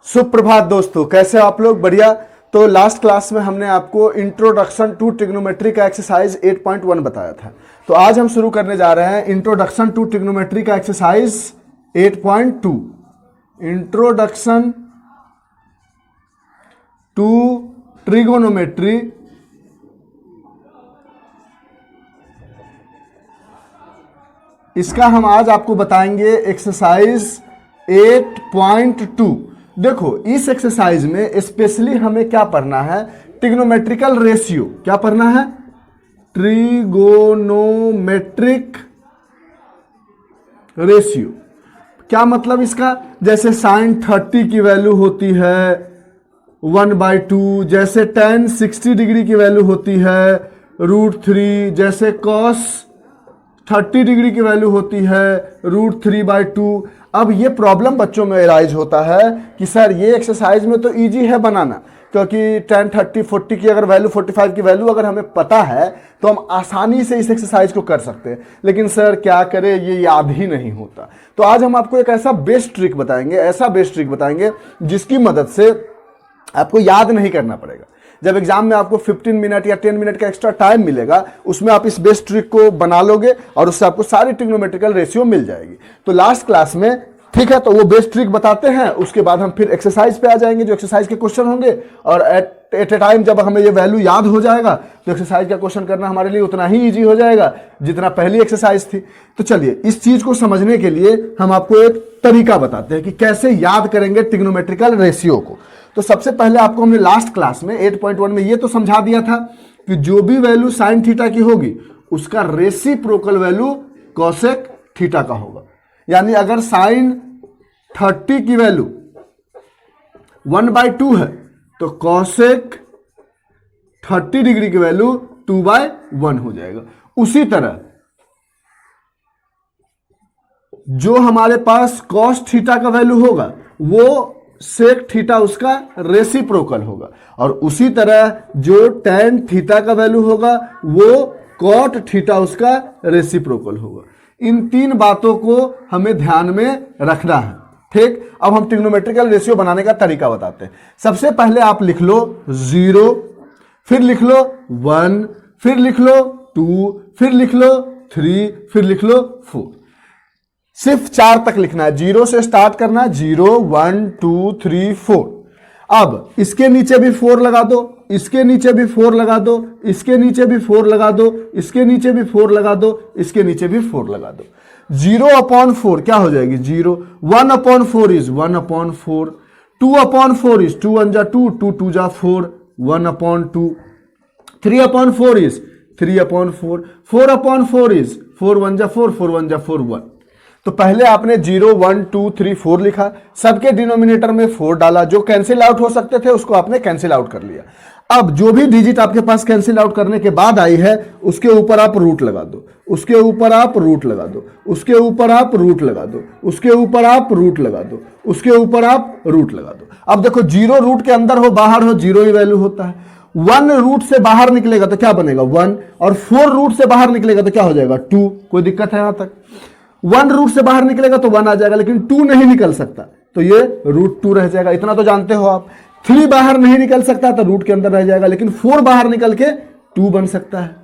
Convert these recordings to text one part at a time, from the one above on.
सुप्रभात दोस्तों, कैसे हो आप लोग? बढ़िया। तो लास्ट क्लास में हमने आपको इंट्रोडक्शन टू ट्रिग्नोमेट्री का एक्सरसाइज 8.1 बताया था। तो आज हम शुरू करने जा रहे हैं इंट्रोडक्शन टू ट्रिग्नोमेट्री का एक्सरसाइज 8.2। इंट्रोडक्शन टू ट्रिगोनोमेट्री इसका हम आज आपको बताएंगे एक्सरसाइज 8.2। देखो, इस एक्सरसाइज में स्पेशली हमें क्या पढ़ना है? Trigonometrical ratio. क्या पढ़ना है? Trigonometric ratio. क्या मतलब इसका? जैसे साइन 30 की वैल्यू होती है 1/2, जैसे tan 60 डिग्री की वैल्यू होती है √3, जैसे cos 30 डिग्री की वैल्यू होती है √3/2। अब ये प्रॉब्लम बच्चों में अराइज होता है कि सर ये एक्सरसाइज में तो इजी है बनाना, क्योंकि tan 30 40 की अगर वैल्यू 45 की वैल्यू अगर हमें पता है तो हम आसानी से इस एक्सरसाइज को कर सकते हैं। लेकिन सर क्या करें, ये याद ही नहीं होता। तो आज हम आपको एक ऐसा बेस्ट ट्रिक बताएंगे जिसकी मदद से आपको याद नहीं करना पड़ेगा। जब एग्जाम में आपको 15 मिनट या 10 मिनट का एक्स्ट्रा टाइम मिलेगा, उसमें आप इस बेस्ट ट्रिक को बना लोगे और उससे आपको सारी ट्रिग्नोमेट्रिकल रेशियो मिल जाएगी। तो लास्ट क्लास में, ठीक है, तो वो बेस्ट ट्रिक बताते हैं, उसके बाद हम फिर एक्सरसाइज पे आ जाएंगे, जो एक्सरसाइज के क्वेश्चन होंगे। और एट ए टाइम जब हमें ये वैल्यू याद हो जाएगा तो एक्सरसाइज का क्वेश्चन करना हमारे लिए उतना ही ईजी हो जाएगा जितना पहली एक्सरसाइज थी। तो चलिए, इस चीज को समझने के लिए हम आपको एक तरीका बताते हैं कि कैसे याद करेंगे ट्रिग्नोमेट्रिकल रेशियो को। तो सबसे पहले आपको हमने लास्ट क्लास में 8.1 में ये तो समझा दिया था कि जो भी वैल्यू साइन थीटा की होगी उसका रेसिप्रोकल वैल्यू कोसेक थीटा का होगा। यानी अगर साइन 30 की वैल्यू 1/2 है तो कोसेक 30 डिग्री की वैल्यू 2/1 हो जाएगा। उसी तरह जो हमारे पास कॉस थीटा का वैल्यू होगा वो सेक थीटा उसका रेसिप्रोकल होगा, और उसी तरह जो टैन थीटा का वैल्यू होगा वो कॉट थीटा उसका रेसिप्रोकल होगा। इन तीन बातों को हमें ध्यान में रखना है। ठीक, अब हम ट्रिग्नोमेट्रिकल रेशियो बनाने का तरीका बताते हैं। सबसे पहले आप लिख लो 0, फिर लिख लो 1, फिर लिख लो 2, फिर लिख लो 3, फिर लिख लो 4। सिर्फ 4 तक लिखना है, 0 से स्टार्ट करना है। 0 1 2 3 4। अब इसके नीचे भी 4 लगा दो, इसके नीचे भी 4 लगा दो, इसके नीचे भी 4 लगा दो, इसके नीचे भी 4 लगा दो, इसके नीचे भी 4 लगा दो। 0/4 क्या हो जाएगी? 0। 1/4 इज 1/4। 2/4 इज 2 1 जा 2, 2 2 जा 4, 1/2। 3/4 इज 3/4। 4/4 इज 4 1 जा 4, 4 1 जा 4, 1। तो पहले आपने 0 1 2 3 4 लिखा, सबके डिनोमिनेटर में 4 डाला, जो कैंसिल आउट हो सकते थे उसको आपने कैंसिल आउट कर लिया। अब जो भी डिजिट आपके पास कैंसिल आउट करने के बाद आई है उसके ऊपर आप रूट लगा दो, उसके ऊपर आप रूट लगा दो, उसके ऊपर आप रूट लगा दो, उसके ऊपर आप रूट लगा दो, उसके ऊपर आप रूट लगा दो। अब देखो, 0 रूट के अंदर हो बाहर हो 0 ही वैल्यू होता है। 1 रूट से बाहर निकलेगा तो क्या बनेगा? 1। और 4 रूट से बाहर निकलेगा तो क्या हो जाएगा? 2। कोई दिक्कत है यहां तक? 1 रूट से बाहर निकलेगा तो 1 आ जाएगा, लेकिन 2 नहीं निकल सकता तो ये √2 रह जाएगा। इतना तो जानते हो आप। 3 बाहर नहीं निकल सकता तो रूट के अंदर रह जाएगा, लेकिन 4 बाहर निकल के 2 बन सकता है।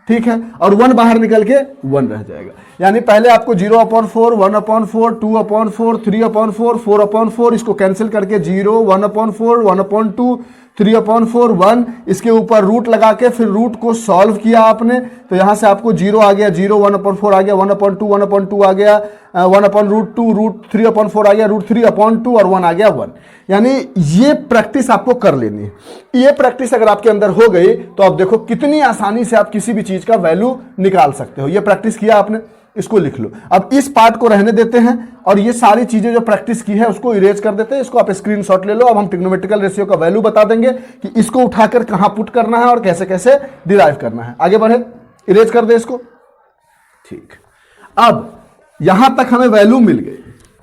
ठीक है, और 1 बाहर निकल के 1 रह जाएगा। यानी पहले आपको 0/4 1/4 2/4 3/4 4/4 इसको कैंसिल करके 0 1/4 1/2 3/4 1, इसके ऊपर रूट लगा के फिर रूट को सॉल्व किया आपने, तो यहां से आपको 0 आ गया, 0 1/4 आ गया, 1/2 1/2 आ गया, 1/√2 √3/4 आ गया, √3/2 और 1 आ गया 1। यानी ये प्रैक्टिस आपको कर लेनी है। ये प्रैक्टिस अगर आपके अंदर हो गई तो आप देखो कितनी आसानी से आप किसी भी चीज का वैल्यू निकाल सकते हो। ये प्रैक्टिस किया आपने, इसको लिख लो। अब इस पार्ट को रहने देते हैं और ये सारी चीजें जो प्रैक्टिस की है उसको इरेज कर देते हैं। इसको आप स्क्रीनशॉट ले लो। अब हम ट्रिग्नोमेट्रिकल रेशियो का वैल्यू बता देंगे कि इसको उठाकर कहां पुट करना है और कैसे कैसे डिराइव करना है। आगे बढ़े, इरेज कर दे इसको। ठीक, अब यहां तक हमें वैल्यू मिल गई,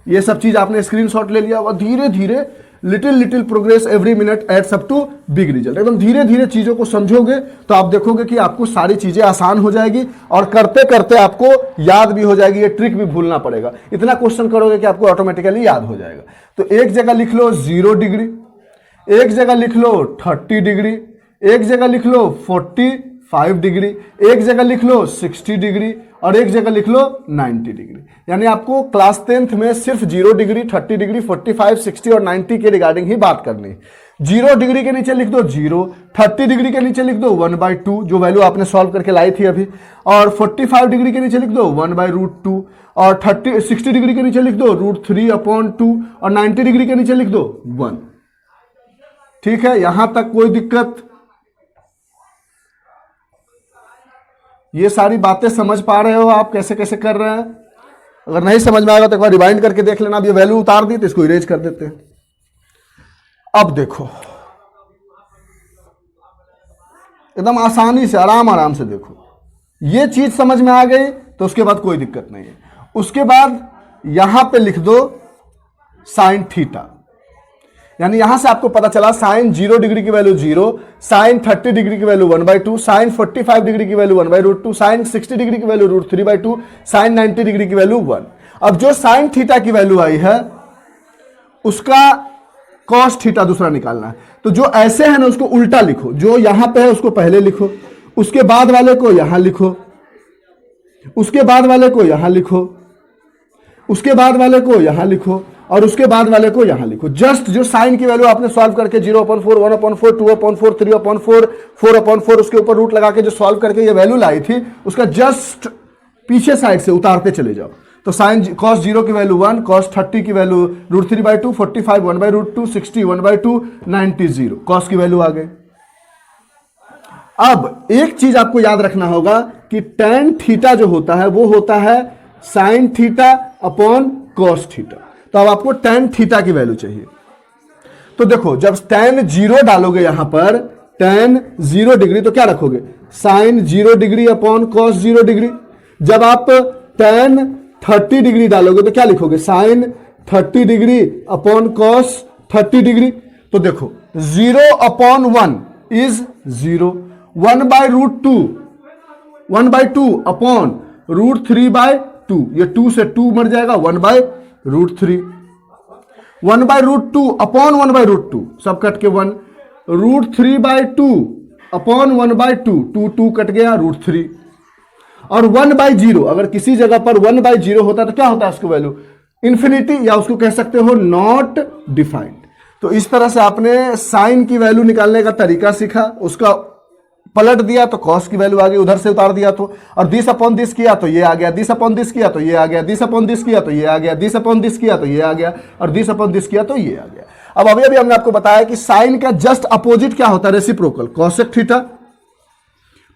ये सब चीज आपने स्क्रीनशॉट ले लिया और धीरे धीरे little little progress every minute adds up to big result. एकदम धीरे धीरे चीजों को समझोगे तो आप देखोगे कि आपको सारी चीजें आसान हो जाएगी और करते करते आपको याद भी हो जाएगी, ये ट्रिक भी भूलना पड़ेगा। इतना क्वेश्चन करोगे कि आपको ऑटोमेटिकली याद हो जाएगा। तो एक जगह लिख लो 0 डिग्री, एक जगह लिख लो 30 डिग्री, एक जगह लिख लो 45 डिग्री, एक जगह लिख लो 60 डिग्री और एक जगह लिख लो 90 डिग्री। यानी आपको क्लास 10th में सिर्फ 0 डिग्री, 30 डिग्री, 45, 60 और 90 के रिगार्डिंग ही बात करनी है। 0 डिग्री के नीचे लिख दो 0, 30 डिग्री के नीचे लिख दो 1/2 जो वैल्यू आपने सॉल्व करके लाई थी अभी, और 45 डिग्री के नीचे लिख दो 1/√2 और 60 डिग्री के नीचे लिख दो √3/2 और 90 डिग्री के नीचे लिख दो 1। ठीक है, यहां तक कोई दिक्कत? ये सारी बातें समझ पा रहे हो आप कैसे कैसे कर रहे हैं? अगर नहीं समझ में आएगा तो एक बार रिवाइंड करके देख लेना। अब ये वैल्यू उतार दी तो इसको इरेज कर देते हैं। अब देखो एकदम आसानी से आराम आराम से देखो, ये चीज समझ में आ गई तो उसके बाद कोई दिक्कत नहीं है। उसके बाद यहां पे लिख दो साइन थीटा, यानी यहां से आपको पता चला साइन 0 डिग्री की वैल्यू 0, साइन 30 डिग्री की वैल्यू 1/2, साइन 45 डिग्री की वैल्यू 1/√2, साइन 60 डिग्री की वैल्यू √3/2, साइन 90 डिग्री की वैल्यू 1। अब जो साइन थीटा की वैल्यू आई है उसका कॉस थीटा दूसरा निकालना है। तो जो ऐसे है ना उसको उल्टा लिखो, जो यहां पे है उसको पहले लिखो, उसके बाद वाले को यहां लिखो, उसके बाद वाले को यहां लिखो, उसके बाद वाले को यहां लिखो और उसके बाद वाले को यहां लिखो। जस्ट जो साइन की वैल्यू आपने सॉल्व करके 0/4, 1/4, 2/4, 3/4, 4/4 उसके ऊपर रूट लगा के जो सॉल्व करके ये वैल्यू लाई थी उसका जस्ट पीछे साइड से उतारते चले जाओ। तो साइन cos 0 की वैल्यू 1, cos 30 की वैल्यू √3/2, 45 1/√2, 60 1/2, 90 0, cos की वैल्यू आ गई। अब एक चीज आपको याद रखना होगा कि tan थीटा जो होता है वो होता है sine theta upon cos theta. तो अब आपको tan थीटा की वैल्यू चाहिए। तो देखो जब tan 0 डालोगे यहां पर tan 0 डिग्री तो क्या रखोगे? Sine 0 degree upon cos 0 degree. जब आप tan 30 डिग्री डालोगे तो क्या लिखोगे? Sine 30 degree upon cos 30 degree. तो देखो 0/1 इज 0, 1/√2, 1/2 अपॉन √3/2, ये 2 से 2 मर जाएगा, 1/√3, 1/√2 अपॉन 1/√2 सब कट के 1, √3/2 अपॉन 1/2, 2 कट गया √3 और 1/0। अगर किसी जगह पर 1/0 होता तो क्या होता है उसकी वैल्यू? इंफिनिटी, या उसको कह सकते हो नॉट डिफाइंड। तो इस तरह से आपने साइन की वैल्यू निकालने का तरीका सीखा, उसका पलट दिया तो कॉस की वैल्यू आ गई, उधर से उतार दिया तो, और दिस अपॉन दिस किया तो ये आ गया, दिस अपॉन दिस किया तो ये आ गया, दिस अपॉन दिस किया तो ये आ गया, दिस अपॉन दिस किया तो ये आ गया और दिस अपॉन दिस किया तो ये आ गया। अब अभी अभी हमने आपको बताया कि साइन का जस्ट अपोजिट क्या होता है? Reciprocal, cosec theta.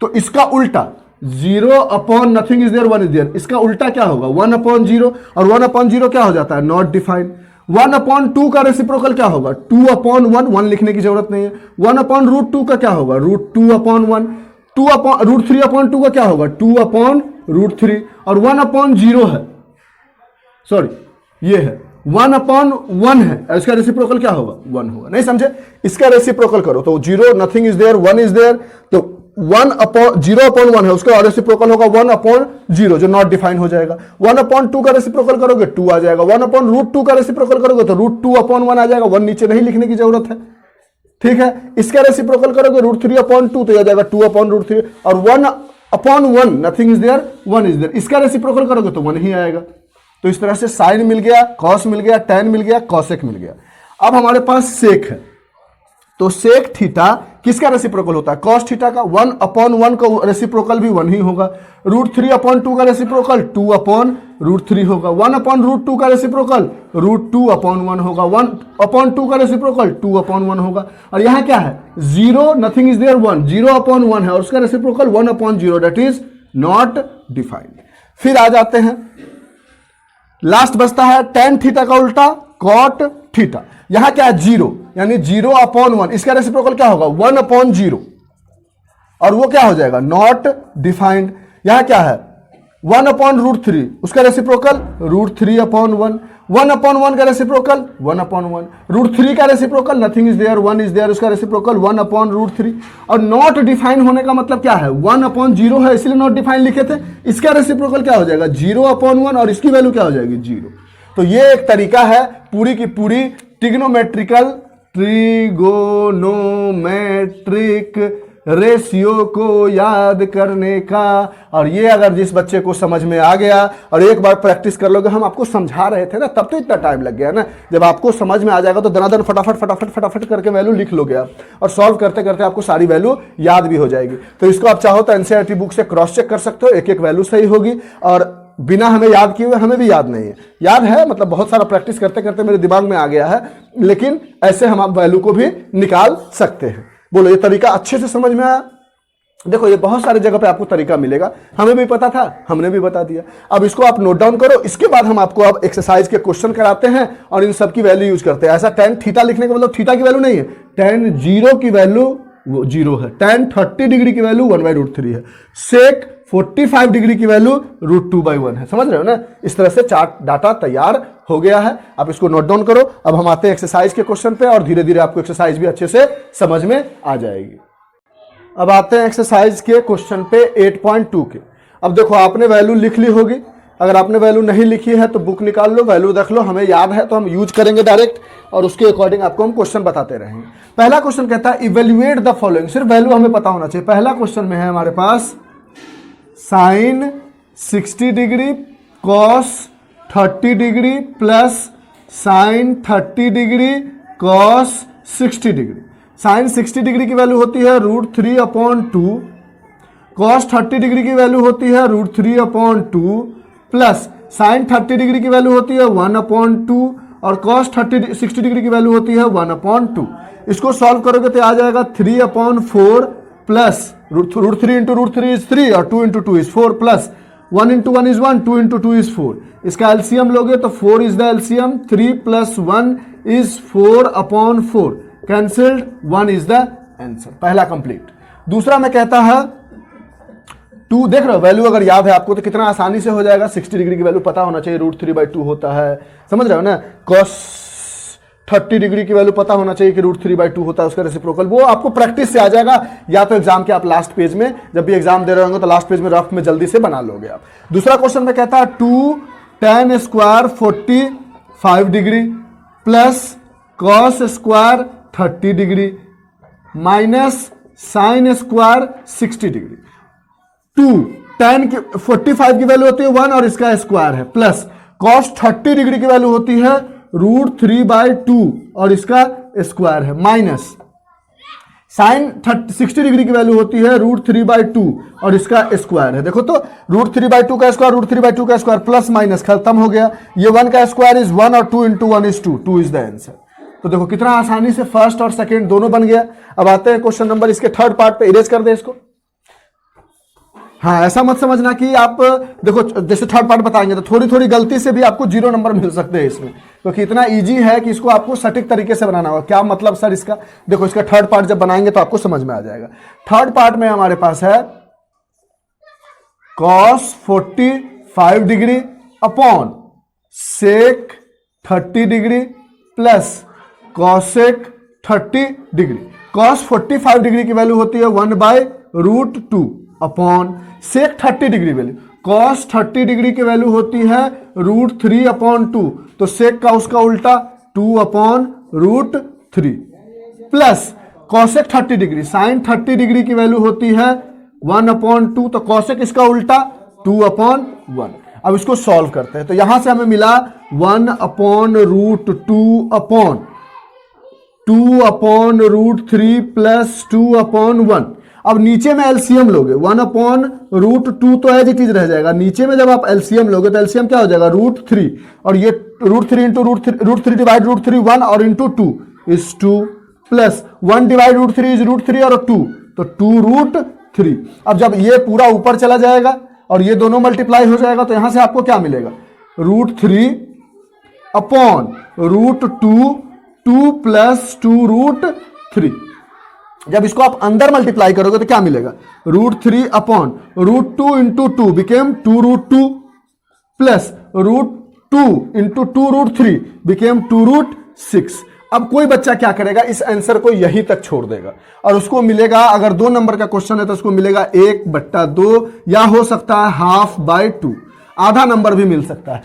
तो इसका उल्टा 0/नथिंग इज देयर, 1 इज देयर, इसका उल्टा क्या होगा? 1/0 और 1/0 क्या हो जाता है? Not defined. 1/2 का रेसिप्रोकल क्या होगा? 2/1, 1 लिखने की जरूरत नहीं है। 1/√2 का क्या होगा? √2/1, √3/2 का क्या होगा? 2/√3 और 1/0 है, सॉरी ये है 1/1 है, इसका रेसिप्रोकल क्या होगा? 1 होगा। नहीं समझे? इसका रेसिप्रोकल करो तो 0 nothing is there, 1 is there, तो 0/1 है, उसका रेसिप्रोकल होगा 1/0 जो नॉट डिफाइन हो जाएगा। 1/2 का रेसिप्रोकल करोगे 2 आ जाएगा, 1/√2 का रेसिप्रोकल करोगे तो √2/1 आ जाएगा, 1 नीचे नहीं लिखने की जरूरत है। ठीक है, इसका रेसिप्रोकल करोगे √3/2 तो आ जाएगा 2/√3 और 1/1 nothing is there, 1 is there, इसका रेसिप्रोकल करोगे तो 1 ही आएगा। तो इस तरह से साइन मिल गया, कॉस मिल गया, tan मिल गया, कॉसेक मिल गया। अब हमारे पास सेक है, तो सेक थीटा किसका रेसिप्रोकल होता है? कॉस थीटा का। 1/1 का रेसिप्रोकल भी 1 ही होगा। √3/2 का रेसिप्रोकल 2/√3 होगा। 1/√2 का रेसिप्रोकल √2/1 होगा। 1/2 का रेसिप्रोकल 2/1 होगा। और यहां क्या है? 0 नथिंग इज देयर, 1, 0/1 है और उसका reciprocal 1/0 that is not defined. फिर आ जाते हैं, लास्ट बचता है tan थीटा का उल्टा cot थीटा। यहां क्या है? 0, यानी 0/1, इसका रेसिप्रोकल क्या होगा? 1/0 और वो क्या हो जाएगा? Not defined. यहां क्या है? 1 अपॉन रूट थ्री, उसका reciprocal root three upon one, 1 upon one का reciprocal 1 upon one, root three का reciprocal nothing is there, 1 is there, उसका रेसिप्रोकल 1 अपॉन रूट थ्री। और नॉट डिफाइन होने का मतलब क्या है, 1 अपॉन जीरो है इसलिए नॉट डिफाइन लिखे थे, इसका रेसिप्रोकल क्या हो जाएगा 0 अपॉन वन और इसकी वैल्यू क्या हो जाएगी 0। तो ये एक तरीका है पूरी की पूरी ट्रिग्नोमेट्रिक रेशियो को याद करने का। और ये अगर जिस बच्चे को समझ में आ गया और एक बार प्रैक्टिस कर लोगे, हम आपको समझा रहे थे ना तब तो इतना टाइम लग गया ना, जब आपको समझ में आ जाएगा तो दनादन फटाफट फटाफट फटाफट करके वैल्यू लिख लोगे आप, और सॉल्व करते करते आपको सारी वैल्यू याद भी हो जाएगी। तो इसको आप चाहो तो एनसीईआरटी बुक से क्रॉस चेक कर सकते हो, एक एक वैल्यू सही होगी, और बिना हमें याद किए हुए हमें भी याद नहीं है, याद है मतलब बहुत सारा प्रैक्टिस करते करते मेरे दिमाग में आ गया है, लेकिन ऐसे हम आप वैल्यू को भी निकाल सकते हैं। बोलो ये तरीका अच्छे से समझ में आया? देखो ये बहुत सारे जगह पे आपको तरीका मिलेगा, हमें भी पता था, हमने भी बता दिया। अब इसको आप नोट डाउन करो, इसके बाद हम आपको अब एक्सरसाइज के क्वेश्चन कराते हैं और इन सब की वैल्यू यूज करते हैं। ऐसा tan थीटा लिखने का मतलब थीटा की वैल्यू नहीं है, tan जीरो की वैल्यू वो जीरो है, tan 30 डिग्री की वैल्यू 1/√3 है, सेक 45 डिग्री की वैल्यू √2/1 है। समझ रहे हो ना? इस तरह से चार्ट डाटा तैयार हो गया है, आप इसको नोट डाउन करो। अब हम आते हैं एक्सरसाइज के क्वेश्चन पे और धीरे धीरे आपको एक्सरसाइज भी अच्छे से समझ में आ जाएगी। अब आते हैं एक्सरसाइज के क्वेश्चन पे 8.2 के। अब देखो आपने वैल्यू लिख ली होगी, अगर आपने वैल्यू नहीं लिखी है तो बुक निकाल लो, वैल्यू रख लो, हमें याद है तो हम यूज करेंगे डायरेक्ट, और उसके अकॉर्डिंग आपको हम क्वेश्चन बताते रहेंगे। पहला क्वेश्चन कहता है इवेल्युएट द फॉलोइंग, सिर्फ वैल्यू हमें पता होना चाहिए। पहला क्वेश्चन में है हमारे पास sin 60 degree cos 30 degree plus sin 30 degree cos 60 degree. Sin 60 degree की वैल्यू होती है √3/2, कॉस 30 डिग्री की वैल्यू होती है √3/2 प्लस साइन 30 डिग्री की वैल्यू होती है 1/2 और कॉस 60 डिग्री की वैल्यू होती है 1/2। इसको सॉल्व करोगे तो आ जाएगा 3/4 प्लस √3 इंटू √3 इज 3 और 2 into 2 is 4 plus 1 into 1 is 1, 2 into 2 is 4। इसका एलसीएम लोगे तो 4 is the LCM, 3 plus 1 is 4/4, cancelled, 1 is the answer. पहला कंप्लीट। दूसरा में कहता है 2, देख रहे हो वैल्यू अगर याद है आपको तो कितना आसानी से हो जाएगा। 60 डिग्री की वैल्यू पता होना चाहिए, √3/2 होता है, समझ रहे हो ना। कॉस 30 डिग्री की वैल्यू पता होना चाहिए कि √3/2 होता है, उसका रेसिप्रोकल, वो आपको प्रैक्टिस से आ जाएगा, या तो एग्जाम के आप लास्ट पेज में जब भी एग्जाम दे रहे होंगे तो लास्ट पेज में रफ में जल्दी से बना लोगे आप। दूसरा क्वेश्चन में कहता है 2 tan square 45 degree plus cos square 30 degree minus sine square 60 degree. 2 tan की 45 की वैल्यू होती है 1 और इसका स्क्वायर है, प्लस कॉस 30 डिग्री की वैल्यू होती है √3/2 और इसका स्क्वायर है, माइनस साइन 60 डिग्री की वैल्यू होती है √3/2 और इसका स्क्वायर है। देखो तो √3/2 का स्क्वायर, √3/2 का स्क्वायर, प्लस माइनस खत्म हो गया। ये 1 का स्क्वायर इज 1 और 2 into 1 is 2, 2 is the answer. तो देखो कितना आसानी से फर्स्ट और सेकंड दोनों बन गया। अब आते हैं क्वेश्चन नंबर, इसके थर्ड पार्ट पे, इरेज कर दे इसको। हाँ, ऐसा मत समझना कि आप देखो जैसे थर्ड पार्ट बताएंगे तो थोड़ी थोड़ी गलती से भी आपको 0 नंबर मिल सकते हैं इसमें, क्योंकि इतना इजी है कि इसको आपको सटीक तरीके से बनाना होगा। क्या मतलब सर इसका? देखो इसका थर्ड पार्ट जब बनाएंगे तो आपको समझ में आ जाएगा। थर्ड पार्ट में हमारे पास है cos 45 degree upon sec 30 degree plus cosec 30 degree. cos 45 degree की वैल्यू होती है 1/√2 upon sec 30 degree value, cos 30 degree की वैल्यू होती है √3/2, तो सेक का उसका उल्टा 2/√3 plus cosec 30 degree, sine 30 degree की वैल्यू होती है 1/2, तो कॉसेक इसका उल्टा 2/1। अब इसको सॉल्व करते हैं तो यहां से हमें मिला 1/√2 अपॉन 2/√3 प्लस 2/1। अब नीचे में एलसीएम लोगे, 1/√2 तो एज इट इज रह जाएगा, नीचे में जब आप एलसीएम लोगे तो एलसीएम क्या हो जाएगा √3, और ये √3 इंटू √3 डिवाइड √3 1 और into 2 is 2 plus 1 divide √3 is √3 और 2 तो 2√3। अब जब ये पूरा ऊपर चला जाएगा और ये दोनों मल्टीप्लाई हो जाएगा तो यहां से आपको क्या मिलेगा, √3 अपॉन √2, 2 प्लस 2√3। जब इसको आप अंदर मल्टीप्लाई करोगे तो क्या मिलेगा, √3 upon √2 into 2 became 2√2 plus √2 into 2√3 became 2√6। अब कोई बच्चा क्या करेगा, इस आंसर को यहीं तक छोड़ देगा और उसको मिलेगा, अगर 2 नंबर का क्वेश्चन है तो उसको मिलेगा 1/2 या हो सकता है ½ आधा नंबर भी मिल सकता है।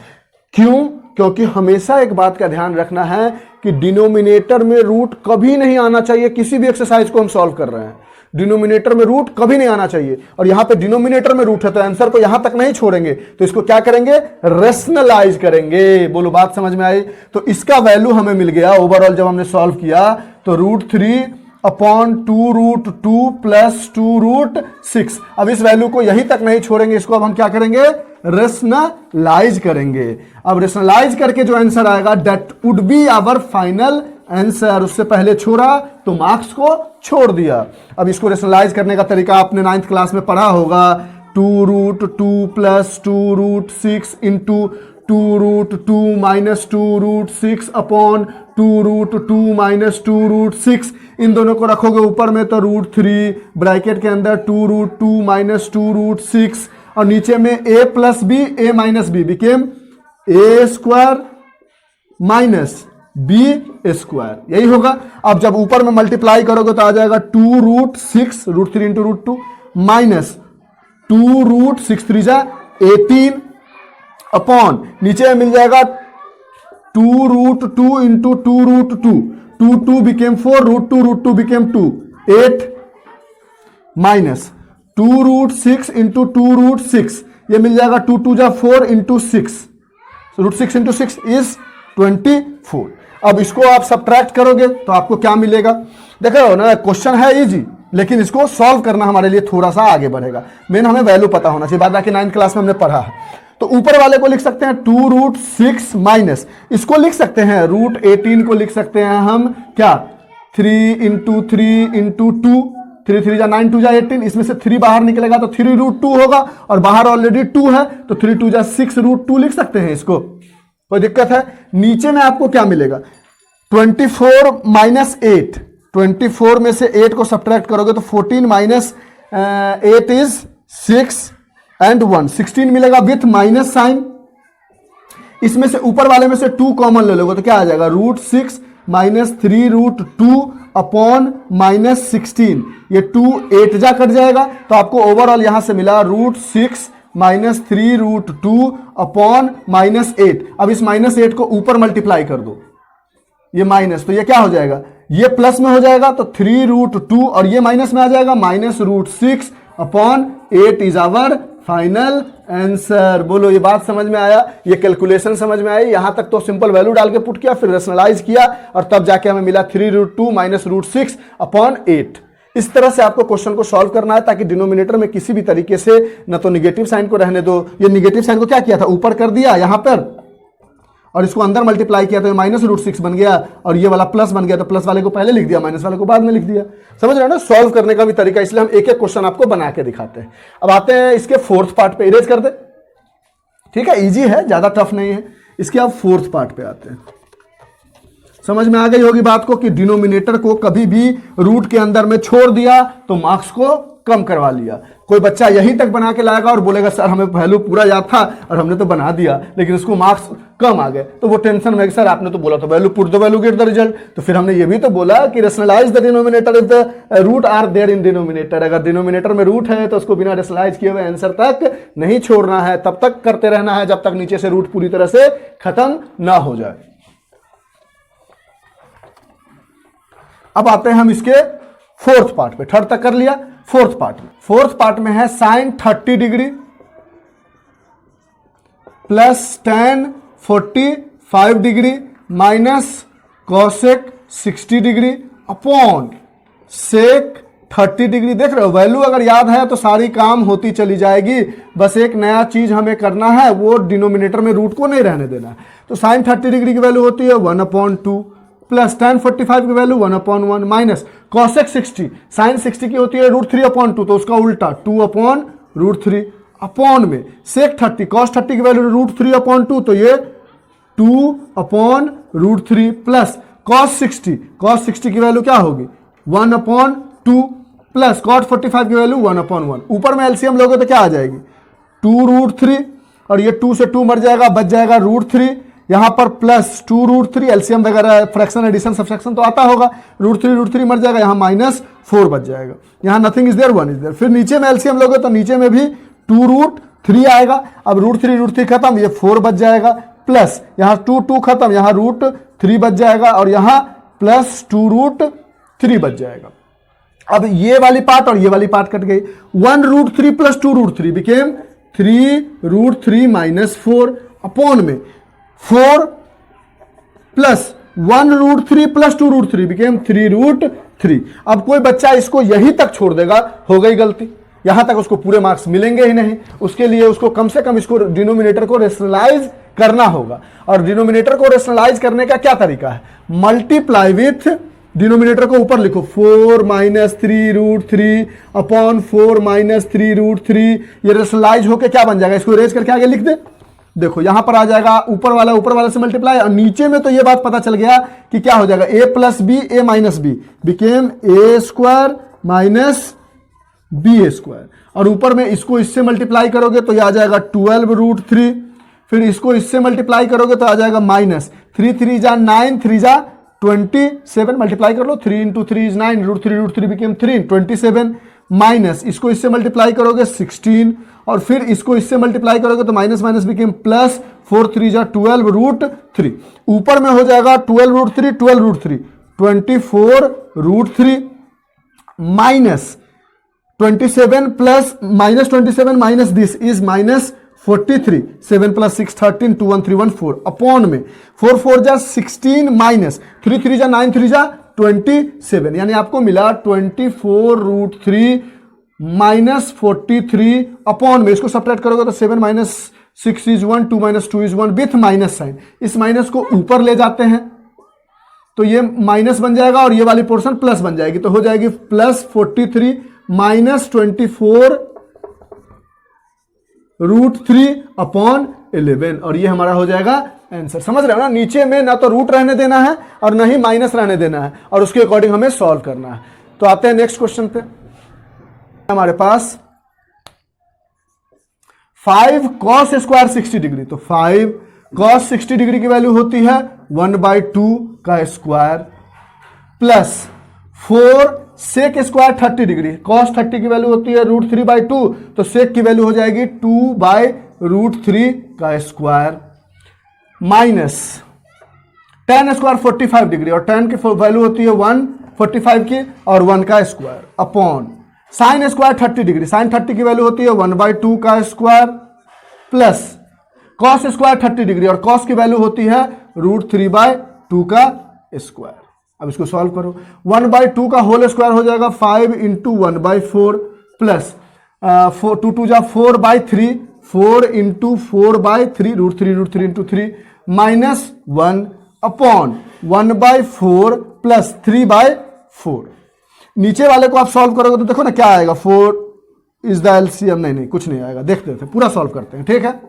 क्यों? क्योंकि हमेशा एक बात का ध्यान रखना है कि डिनोमिनेटर में रूट कभी नहीं आना चाहिए। किसी भी एक्सरसाइज को हम सॉल्व कर रहे हैं, डिनोमिनेटर में रूट कभी नहीं आना चाहिए, और यहां पे डिनोमिनेटर में रूट है तो आंसर को यहां तक नहीं छोड़ेंगे, तो इसको क्या करेंगे, रेशनलाइज करेंगे। बोलो बात समझ में आई? तो इसका वैल्यू हमें मिल गया ओवरऑल जब हमने सॉल्व किया तो √3 अपॉन 2√2 प्लस 2√6। अब इस वैल्यू को यहीं तक नहीं छोड़ेंगे, इसको अब हम क्या करेंगे, रेशनलाइज करेंगे। अब रेशनलाइज करके जो आंसर आएगा that would be our final answer. उससे पहले छोड़ा तो मार्क्स को छोड़ दिया। अब इसको रेशनलाइज करने का तरीका आपने 9th क्लास में पढ़ा होगा, 2√2 plus 2√6 into 2√2 minus 2√6 upon 2√2 minus 2√6। इन दोनों को रखोगे ऊपर में तो √3 ब्रैकेट के अंदर 2√2 माइनस 2√6 और नीचे में a plus B a minus B became a² minus b², यही होगा। अब जब ऊपर में मल्टीप्लाई करोगे तो आ जाएगा 2√6 √3 इंटू √2 माइनस 2√6 3 18 अपॉन नीचे मिल जाएगा 2√2 into 2√2 2 became 4 √2 became 2 8 minus 2√6 into 2√6 ये मिल जाएगा 2 2 4 इंटू 6 √6 इंटू 6 इज 24। अब इसको आप सब्ट्रैक्ट करोगे तो आपको क्या मिलेगा, देखो ना क्वेश्चन है इजी, लेकिन इसको सॉल्व करना हमारे लिए थोड़ा सा आगे बढ़ेगा। मेन हमें वैल्यू पता होना चाहिए, बात कि 9th क्लास में हमने पढ़ा है। तो ऊपर वाले को लिख सकते हैं 2√6 माइनस इसको लिख सकते हैं √18 को लिख सकते हैं हम क्या 3 इंटू 3 इंटू 2 3 3 9 2 18, इसमें से 3 बाहर निकलेगा तो 3√2 होगा और बाहर ऑलरेडी 2 है तो 3 2 6 √2 लिख सकते हैं इसको, कोई दिक्कत है। नीचे में आपको क्या मिलेगा 24 माइनस 8, 24 में से 8 को सब्ट्रैक्ट करोगे तो 14 माइनस 8 इज 6 एंड 1 16 मिलेगा विथ माइनस साइन। इसमें से ऊपर वाले में से 2 कॉमन ले लोगे तो क्या आ जाएगा √6 माइनस 3√2 अपॉन माइनस 16, ये 2 8 जा कट जाएगा तो आपको ओवरऑल यहां से मिला √6 माइनस 3√2 अपॉन माइनस 8। अब इस माइनस 8 को ऊपर मल्टीप्लाई कर दो, ये माइनस तो ये क्या हो जाएगा, ये प्लस में हो जाएगा तो 3√2 और ये माइनस में आ जाएगा minus √6 upon 8 is our final answer. बोलो ये बात समझ में आया, ये कैलकुलेशन समझ में आई? यहां तक तो सिंपल वैल्यू डाल के पुट किया, फिर रेशनलाइज किया और तब जाके हमें मिला 3√2 माइनस √6 अपॉन 8। इस तरह से आपको क्वेश्चन को सॉल्व करना है ताकि डिनोमिनेटर में किसी भी तरीके से न तो निगेटिव साइन को रहने दो, ये निगेटिव साइन को क्या किया था ऊपर कर दिया यहां पर और इसको अंदर मल्टीप्लाई किया तो ये माइनस √6 बन गया और ये वाला प्लस बन गया, तो प्लस वाले को पहले लिख दिया माइनस वाले को बाद में लिख दिया। समझ रहे हो ना सॉल्व करने का भी तरीका, इसलिए हम एक एक क्वेश्चन आपको बना के दिखाते हैं। अब आते हैं इसके 4th पार्ट पे, इरेज कर दे, ठीक है, इजी है, ज्यादा टफ नहीं है। इसके अब 4th पार्ट पे आते हैं। समझ में आ गई होगी बात को कि डिनोमिनेटर को कभी भी रूट के अंदर में छोड़ दिया तो मार्क्स को कम करवा लिया। कोई बच्चा यहीं तक बना के लाएगा और बोलेगा सर हमें वैल्यू पूरा याद था और हमने तो बना दिया लेकिन उसको मार्क्स कम आ गए, तो वो टेंशन में सर आपने तो बोला था value put the value get the result. तो फिर हमने ये भी तो बोला कि rationalize the denominator if the root are there in denominator. अगर डिनोमिनेटर में रूट है तो उसको बिना रेशनलाइज किए हुए आंसर तक नहीं छोड़ना है, तब तक करते रहना है जब तक नीचे से रूट पूरी तरह से खत्म ना हो जाए। अब आते हैं हम इसके 4th पार्ट पे, 3rd तक कर लिया, 4th पार्ट में है sine 30 degree plus tan 45 degree minus cosec 60 degree upon sec 30 degree. देख रहे हो वैल्यू अगर याद है तो सारी काम होती चली जाएगी, बस एक नया चीज हमें करना है, वो डिनोमिनेटर में रूट को नहीं रहने देना है। तो साइन 30 डिग्री की वैल्यू होती है 1/2 प्लस tan 45 की वैल्यू 1/1 माइनस कॉसेक 60, साइन 60 की होती है √3/2 तो उसका उल्टा 2/√3 अपॉन में सेक 30 कॉस 30 की वैल्यू √3/2 तो ये 2/√3 प्लस कॉस 60 की वैल्यू क्या होगी 1/2 2 प्लस cot 45 की वैल्यू 1/1। ऊपर में एलसीएम लोगे तो क्या आ जाएगी 2√3 और ये 2 से 2 मर जाएगा, बच जाएगा √3। यहां पर प्लस 2√3, एलसीएम वगैरह फ्रैक्शन एडिशन सब्सट्रैक्शन तो आता होगा, √3 मर जाएगा, यहां -4 बच जाएगा, यहां nothing is there, 1 is there. फिर नीचे में एलसीएम लोगे तो नीचे में भी 2√3 आएगा। अब √3 खत्म, ये 4 बच जाएगा, प्लस यहां 2 खत्म, यहां √3 बच जाएगा और यहां प्लस 2√3 बच जाएगा। अब ये वाली पार्ट और ये वाली पार्ट कट गई। 1√3 प्लस 2√3 बिकेम 3√3 - 4 अपॉन में 4 प्लस 1√3 प्लस 2√3 बिकेम 3√3। अब कोई बच्चा इसको यहीं तक छोड़ देगा, हो गई गलती, यहां तक उसको पूरे मार्क्स मिलेंगे ही नहीं। उसके लिए उसको कम से कम इसको डिनोमिनेटर को रेशनलाइज करना होगा। और डिनोमिनेटर को रेशनलाइज करने का क्या तरीका है, मल्टीप्लाई विथ डिनोमिनेटर को ऊपर लिखो 4 - 3√3 अपॉन 4 - 3√3। ये रेशनलाइज होके क्या बन जाएगा, इसको इरेज करके आगे लिख दे। देखो यहां पर आ जाएगा ऊपर वाला से मल्टीप्लाई, और नीचे में तो ये बात पता चल गया कि क्या हो जाएगा a + b a - b became a² - b²। और ऊपर में इसको इससे मल्टीप्लाई करोगे तो ये आ जाएगा 12√3। फिर इसको इससे मल्टीप्लाई करोगे तो आ जाएगा -3 3 जा 9 3 जा 27, मल्टीप्लाई कर लो, 3 × 3 = 9, √3 बिकेम 3 27, माइनस इसको इससे मल्टीप्लाई करोगे 16, और फिर इसको इससे मल्टीप्लाई करोगे तो माइनस बिकेम प्लस, 4 3 जा 12√3। ऊपर में हो जाएगा 12√3 24√3 minus 27 plus -27 minus this is -43, 7 + 6 13, 2 1 3 1 4 upon में 4 4 जा 16 माइनस 3 3 जा 9 3 जा 27, यानी आपको मिला 24√3 -43 अपॉन में इसको सब्ट्रैक्ट करोगे तो 7 - 6 = 1, 2 - 2 = 1 विथ माइनस साइन। इस माइनस को ऊपर ले जाते हैं तो ये माइनस बन जाएगा और ये वाली पोर्शन प्लस बन जाएगी, तो हो जाएगी +43 -24√3 अपॉन 11, और ये हमारा हो जाएगा आंसर। समझ रहे हो ना, नीचे में ना तो रूट रहने देना है और ना ही माइनस रहने देना है, और उसके अकॉर्डिंग हमें सॉल्व करना है। तो आते हैं नेक्स्ट क्वेश्चन पे। हमारे पास 5 cos स्क्वायर 60 डिग्री, तो 5 cos 60 डिग्री की वैल्यू होती है 1/2 का square plus 4 sec square 30 degree, cos 30 की वैल्यू होती है √3/2, तो sec की वैल्यू हो जाएगी 2/√3 का square minus tan square 45 degree, और tan की वैल्यू होती है 145 की और 1 का square upon sin square 30 degree, sin 30 की वैल्यू होती है 1/2 का square plus cos square 30 degree, और cos की वैल्यू होती है √3/2 का स्क्वायर। अब इसको सॉल्व करो, 1/2 का होल स्क्वायर हो जाएगा 5 × 1/4 प्लस 2 2 जा 4/3, 4 × 4/3 √3 × 3 माइनस 1 अपॉन 1/4 प्लस 3/4। नीचे वाले को आप सॉल्व करोगे तो देखो ना क्या आएगा, 4 इज द एलसीएम, नहीं कुछ नहीं आएगा, देखते थे पूरा सॉल्व करते हैं, ठीक है।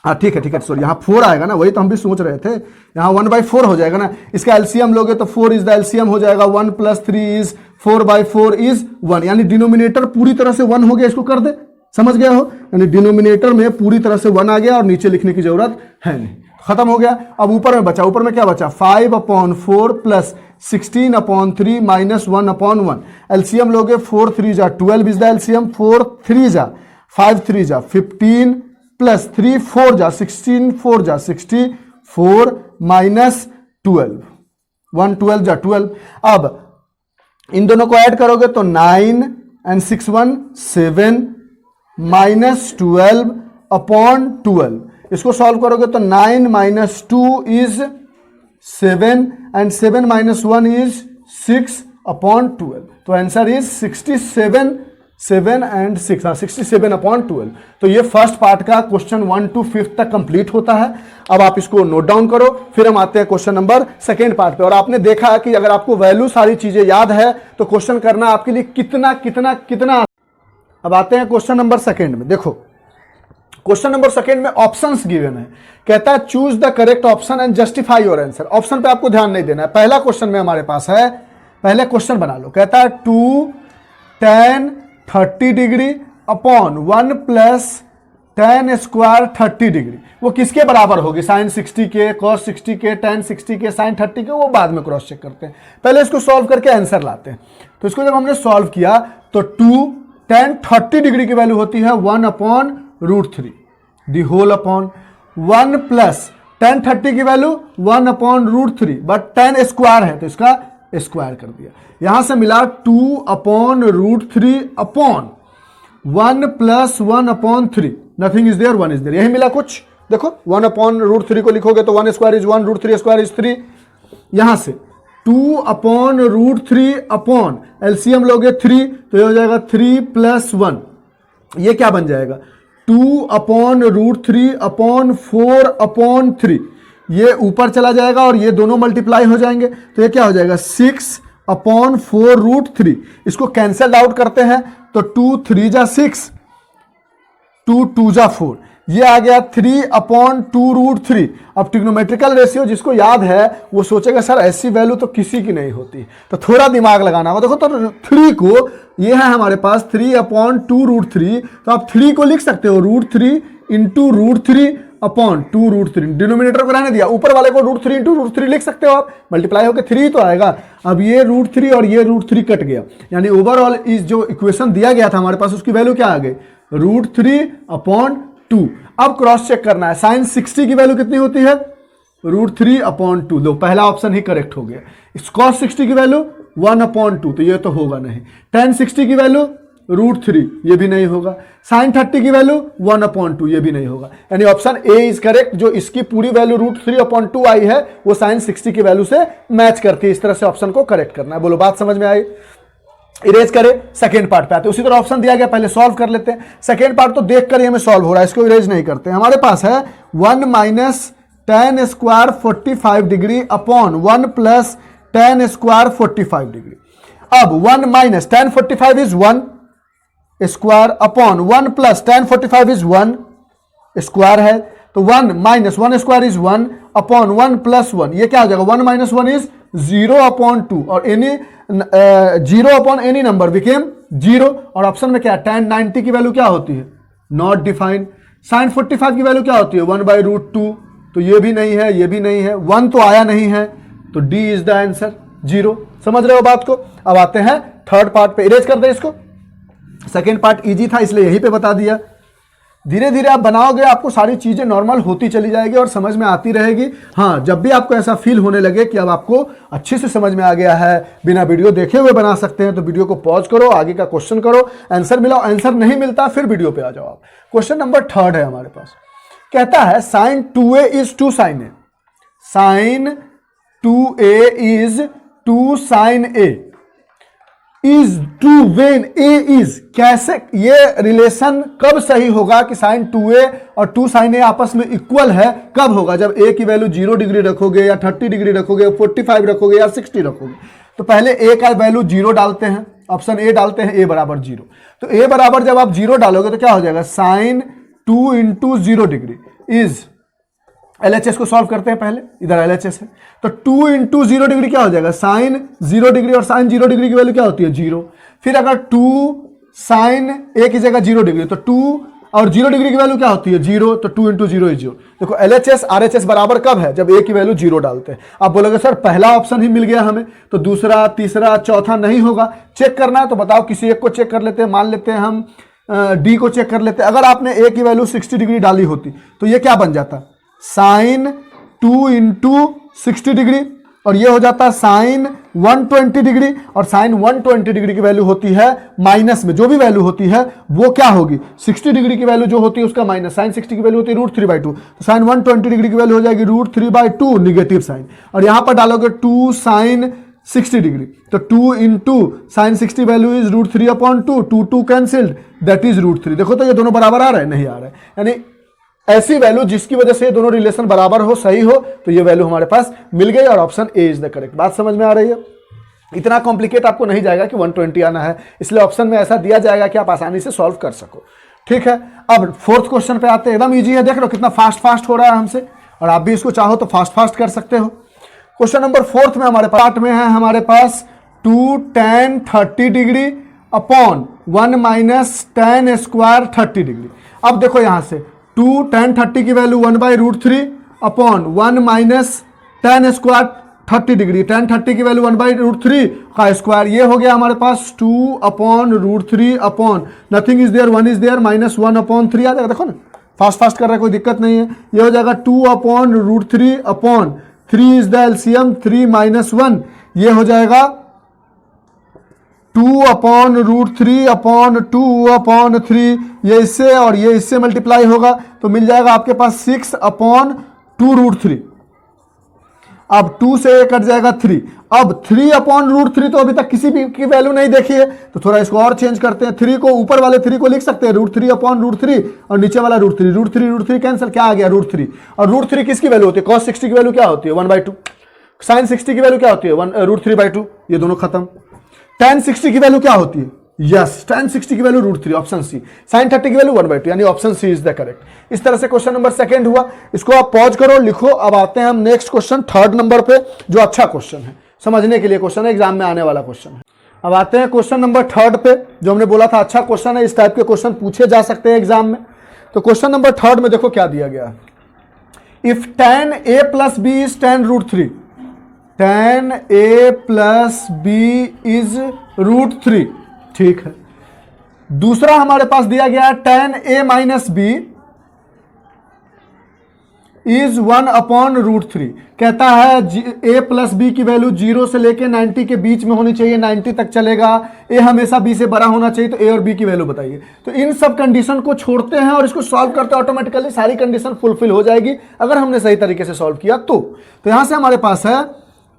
हाँ ठीक है सॉरी, यहाँ 4 आएगा ना, वही तो हम भी सोच रहे थे, यहाँ 1/4 हो जाएगा ना, इसका एलसीएम लोगे तो 4 इज द एलसीएम हो जाएगा, 1 + 3 इज 4/4 इज 1, यानी डिनोमिनेटर पूरी तरह से 1 हो गया, इसको कर दे, समझ गया हो, यानी डिनोमिनेटर में पूरी तरह से 1 आ गया और नीचे लिखने की जरूरत है नहीं, खत्म हो गया। अब ऊपर में बचा, ऊपर में क्या बचा 5/4 प्लस 16/3 माइनस 1/1, एलसीएम लोगे 4 3 जा 12 इज द एलसीएम, 4 3 जा 5 3 जा 15 प्लस 3 4 जा 16, 4 जा 64 माइनस 12, 1 12 जा 12। अब इन दोनों को ऐड करोगे तो 9 and 6 1 7 माइनस 12/12, इसको सॉल्व करोगे तो 9 - 2 इज 7 and 7 - 1 इज 6/12, तो आंसर इज 67 7 and 6, 67/12। तो ये फर्स्ट पार्ट का क्वेश्चन 1 to 5 तक कंप्लीट होता है। अब आप इसको नोट डाउन करो, फिर हम आते हैं क्वेश्चन नंबर सेकेंड पार्ट पे। और आपने देखा कि अगर आपको वैल्यू सारी चीजें याद है तो क्वेश्चन करना आपके लिए कितना। अब आते हैं क्वेश्चन नंबर सेकेंड में। देखो क्वेश्चन नंबर सेकेंड में ऑप्शंस गिवन है, कहता है choose the correct option and justify your answer. Option पे आपको ध्यान नहीं देना है। पहला क्वेश्चन में हमारे पास है पहले क्वेश्चन बना लो। कहता है 2 tan 30 degree upon 1 plus tan square 30 degree, वो किसके बराबर होगी? sin 60 के, cos 60 के, tan 60 के, sin 30 के, वो बाद में क्रॉस चेक करते हैं। पहले इसको सॉल्व करके आंसर लाते हैं। तो इसको जब हमने सॉल्व किया तो 2 tan 30 डिग्री की वैल्यू होती है 1/√3 the whole upon 1 plus tan 30 की वैल्यू 1/√3, बट tan स्क्वायर है तो इसका स्क्वायर कर दिया। यहां से मिला 2/√3 upon 1 plus 1/3, nothing is there, 1 is there, यही मिला कुछ। देखो 1/√3 को लिखोगे तो 1 स्क्वायर इज 1, √3 स्क्वायर इज 3। यहां से 2/√3 अपॉन एलसीएम लोगे 3 तो ये हो जाएगा 3 + 1, ये क्या बन जाएगा 2/√3 अपॉन 4/3, ये ऊपर चला जाएगा और ये दोनों मल्टीप्लाई हो जाएंगे तो ये क्या हो जाएगा 6/4√3। इसको कैंसल आउट करते हैं तो 2 3 जा 6, 2 2 जा 4, ये आ गया 3/2√3। अब ट्रिग्नोमेट्रिकल रेशियो जिसको याद है वो सोचेगा सर ऐसी वैल्यू तो किसी की नहीं होती, तो थोड़ा दिमाग लगाना होगा। देखो तो 3 को, ये है हमारे पास 3/2√3, तो आप 3 को लिख सकते हो √3 इंटू √3/2√3, डिनोमिनेटर को रहने दिया, ऊपर वाले को √3 इंटू √3 लिख सकते हो आप, मल्टीप्लाई होकर 3 तो आएगा। अब ये √3 और ये √3 कट गया, यानी ओवरऑल इस जो इक्वेशन दिया गया था हमारे पास उसकी वैल्यू क्या आ गई √3/2। अब क्रॉस चेक करना है, sin 60 की वैल्यू कितनी होती है √3/2, लो पहला ऑप्शन ही करेक्ट हो गया। cos 60 की वैल्यू 1/2, तो ये तो होगा नहीं। tan 60 की वैल्यू √3, ये भी नहीं होगा। sin 30 की वैल्यू 1/2, ये भी नहीं होगा। यानी ऑप्शन ए इज करेक्ट, जो इसकी पूरी वैल्यू √3/2 आई है वो sin 60 की वैल्यू से मैच करती है। इस तरह से ऑप्शन को करेक्ट करना है। बोलो बात समझ में आई? इरेज करें, सेकेंड पार्ट पे आते हैं। उसी तरह ऑप्शन दिया गया, पहले सॉल्व कर लेते हैं। सेकेंड पार्ट तो देख कर ही हमें सॉल्व हो रहा है, इसको इरेज नहीं करते। हमारे पास है 1 minus tan square 45 degree upon 1 plus tan square 45 degree. अब 1 minus tan 45 is 1 square upon 1 plus tan 45 is 1 square है, तो 1 minus 1 square is 1 upon 1 plus 1, ये क्या हो जाएगा 1 माइनस 1 इज 0/2, और एनी 0/any नंबर बिकेम 0। और ऑप्शन में क्या है tan 90 की वैल्यू क्या होती है नॉट डिफाइंड। sin 45 की वैल्यू क्या होती है 1/√2, तो ये भी नहीं है, ये भी नहीं है, 1 तो आया नहीं है, तो डी इज द आंसर 0। समझ रहे हो बात को? अब आते हैं थर्ड पार्ट पे, इरेज कर दे इसको। सेकेंड पार्ट इजी था इसलिए यहीं पे बता दिया। धीरे धीरे आप बनाओगे, आपको सारी चीजें नॉर्मल होती चली जाएगी और समझ में आती रहेगी। हाँ, जब भी आपको ऐसा फील होने लगे कि अब आपको अच्छे से समझ में आ गया है, बिना वीडियो देखे हुए बना सकते हैं, तो वीडियो को पॉज करो, आगे का क्वेश्चन करो, आंसर मिलाओ। आंसर नहीं मिलता फिर वीडियो पे आ जाओ आप। क्वेश्चन नंबर 3 है हमारे पास, कहता है sin 2a is 2 sin a, sin 2a is 2 sin a is true when a is, कैसे ये रिलेशन कब सही होगा कि sin 2a और 2 sin a आपस में इक्वल है? कब होगा? जब a की वैल्यू 0 डिग्री रखोगे या 30 डिग्री रखोगे, 45 रखोगे या 60 रखोगे। तो पहले a का वैल्यू 0 डालते हैं, ऑप्शन ए डालते हैं, a बराबर 0। तो a बराबर जब आप 0 डालोगे तो क्या हो जाएगा sin 2 into 0 degree is, LHS को सॉल्व करते हैं पहले, इधर LHS है, तो 2 इंटू 0 डिग्री क्या हो जाएगा sin 0 डिग्री, और sin 0 डिग्री की वैल्यू क्या होती है 0। फिर अगर 2 sin a की जगह 0 डिग्री, तो 2 और 0 डिग्री की वैल्यू क्या होती है 0, तो 2 इंटू 0 इज 0। देखो LHS RHS बराबर कब है? जब a की वैल्यू 0 डालते हैं। आप बोलोगे सर पहला ऑप्शन ही मिल गया हमें, तो दूसरा, तीसरा, चौथा नहीं होगा। चेक करना है तो बताओ, किसी एक को चेक कर लेते हैं। मान लेते हैं हम डी को चेक कर लेते हैं। अगर आपने a की वैल्यू 60 डिग्री डाली होती तो ये क्या बन जाता sin 2 इंटू 60 डिग्री, और ये हो जाता sin 120 डिग्री, और sin 120 डिग्री की वैल्यू होती है माइनस में, जो भी वैल्यू होती है वो क्या होगी 60 डिग्री की वैल्यू जो होती है उसका माइनस। sin 60 की वैल्यू होती है √3/2, तो sin 120 डिग्री की वैल्यू हो जाएगी √3/2 निगेटिव साइन, और यहां पर डालोगे 2 sin 60 डिग्री, तो 2 into sin 60 value is √3/2, 2 cancelled, that is √3। देखो तो ये दोनों बराबर आ रहे हैं, नहीं आ रहे हैं, यानी ऐसी वैल्यू जिसकी वजह से ये दोनों रिलेशन बराबर हो, सही हो, तो ये वैल्यू हमारे पास मिल गई और option A is the correct. बात समझ में आ रही है? इतना कॉम्प्लिकेट आपको नहीं जाएगा कि 120 आना है, इसलिए ऑप्शन में ऐसा दिया जाएगा कि आप आसानी से सॉल्व कर सको। ठीक है, अब फोर्थ क्वेश्चन पे आते हैं। एकदम ईजी है, देख लो कितना फास्ट हो रहा है हमसे, और आप भी इसको चाहो तो फास्ट कर सकते हो। क्वेश्चन नंबर 4 में हमारे पार्ट में है हमारे पास 2 tan 30 degree upon 1 minus tan square 30 degree. अब देखो यहां से 2 tan 30 की value 1/√3 upon 1 minus tan square 30 degree. tan 30 की वैल्यू 1/√3 का स्क्वायर, ये हो गया हमारे पास 2/√3 upon nothing is there 1 is there -1/3 आ जाएगा। देखो ना फास्ट फास्ट कर रहा है, कोई दिक्कत नहीं है। ये हो जाएगा 2/√3 अपॉन 3 इज द एलसीएम 3 - 1, ये हो जाएगा 2/√3 अपॉन 2/3, ये इससे और ये इससे मल्टीप्लाई होगा तो मिल जाएगा आपके पास 6/2√3। अब 2 से ये कट जाएगा 3। अब 3/√3 तो अभी तक किसी भी की वैल्यू नहीं देखी है, तो थोड़ा इसको और चेंज करते हैं। 3 को ऊपर वाले 3 को लिख सकते हैं √3/√3 और नीचे वाला √3, √3 कैंसिल, क्या आ गया √3। और √3 किसकी वैल्यू होती है? cos 60 की वैल्यू क्या होती है? 1/2। sin 60 की वैल्यू क्या होती है? √3/2, ये दोनों खत्म। tan 60 की वैल्यू क्या होती है? यस, tan 60 की वैल्यू √3, ऑप्शन सी। sin 30 की वैल्यू 1/2, यानी option C is the correct. इस तरह से क्वेश्चन नंबर सेकंड हुआ। इसको आप पॉज करो, लिखो। अब आते हैं हम नेक्स्ट क्वेश्चन थर्ड नंबर पे, जो अच्छा क्वेश्चन है, समझने के लिए क्वेश्चन है, एग्जाम में आने वाला क्वेश्चन है। अब आते हैं क्वेश्चन नंबर थर्ड पे, जो हमने बोला था अच्छा क्वेश्चन है, इस टाइप के क्वेश्चन पूछे जा सकते हैं एग्जाम में। तो क्वेश्चन नंबर थर्ड में देखो क्या दिया गया है। If tan a + b is tan√3, tan a + b is √3, ठीक है। दूसरा हमारे पास दिया गया tan a - b इज 1/√3। कहता है a + b की वैल्यू 0 से लेके 90 के बीच में होनी चाहिए, 90 तक चलेगा। a हमेशा b से बड़ा होना चाहिए, तो a और b की वैल्यू बताइए। तो इन सब कंडीशन को छोड़ते हैं और इसको सॉल्व करते हैं, ऑटोमेटिकली सारी कंडीशन फुलफिल हो जाएगी अगर हमने सही तरीके से सॉल्व किया तो। यहां से हमारे पास है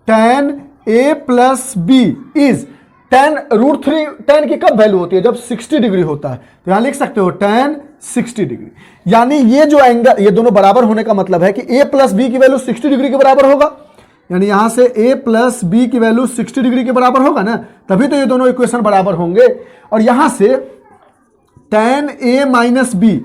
tan a + b is tan√3। tan की कब वैल्यू होती है? जब 60 डिग्री होता है। तो यहां लिख सकते हो tan 60 डिग्री, यानी ये जो एंगल, ये दोनों बराबर होने का मतलब है कि a + b की वैल्यू 60 डिग्री के बराबर होगा। यानी यहां से a + b की वैल्यू 60 डिग्री के बराबर होगा ना, तभी तो ये दोनों इक्वेशन बराबर होंगे। और यहां से tan a - b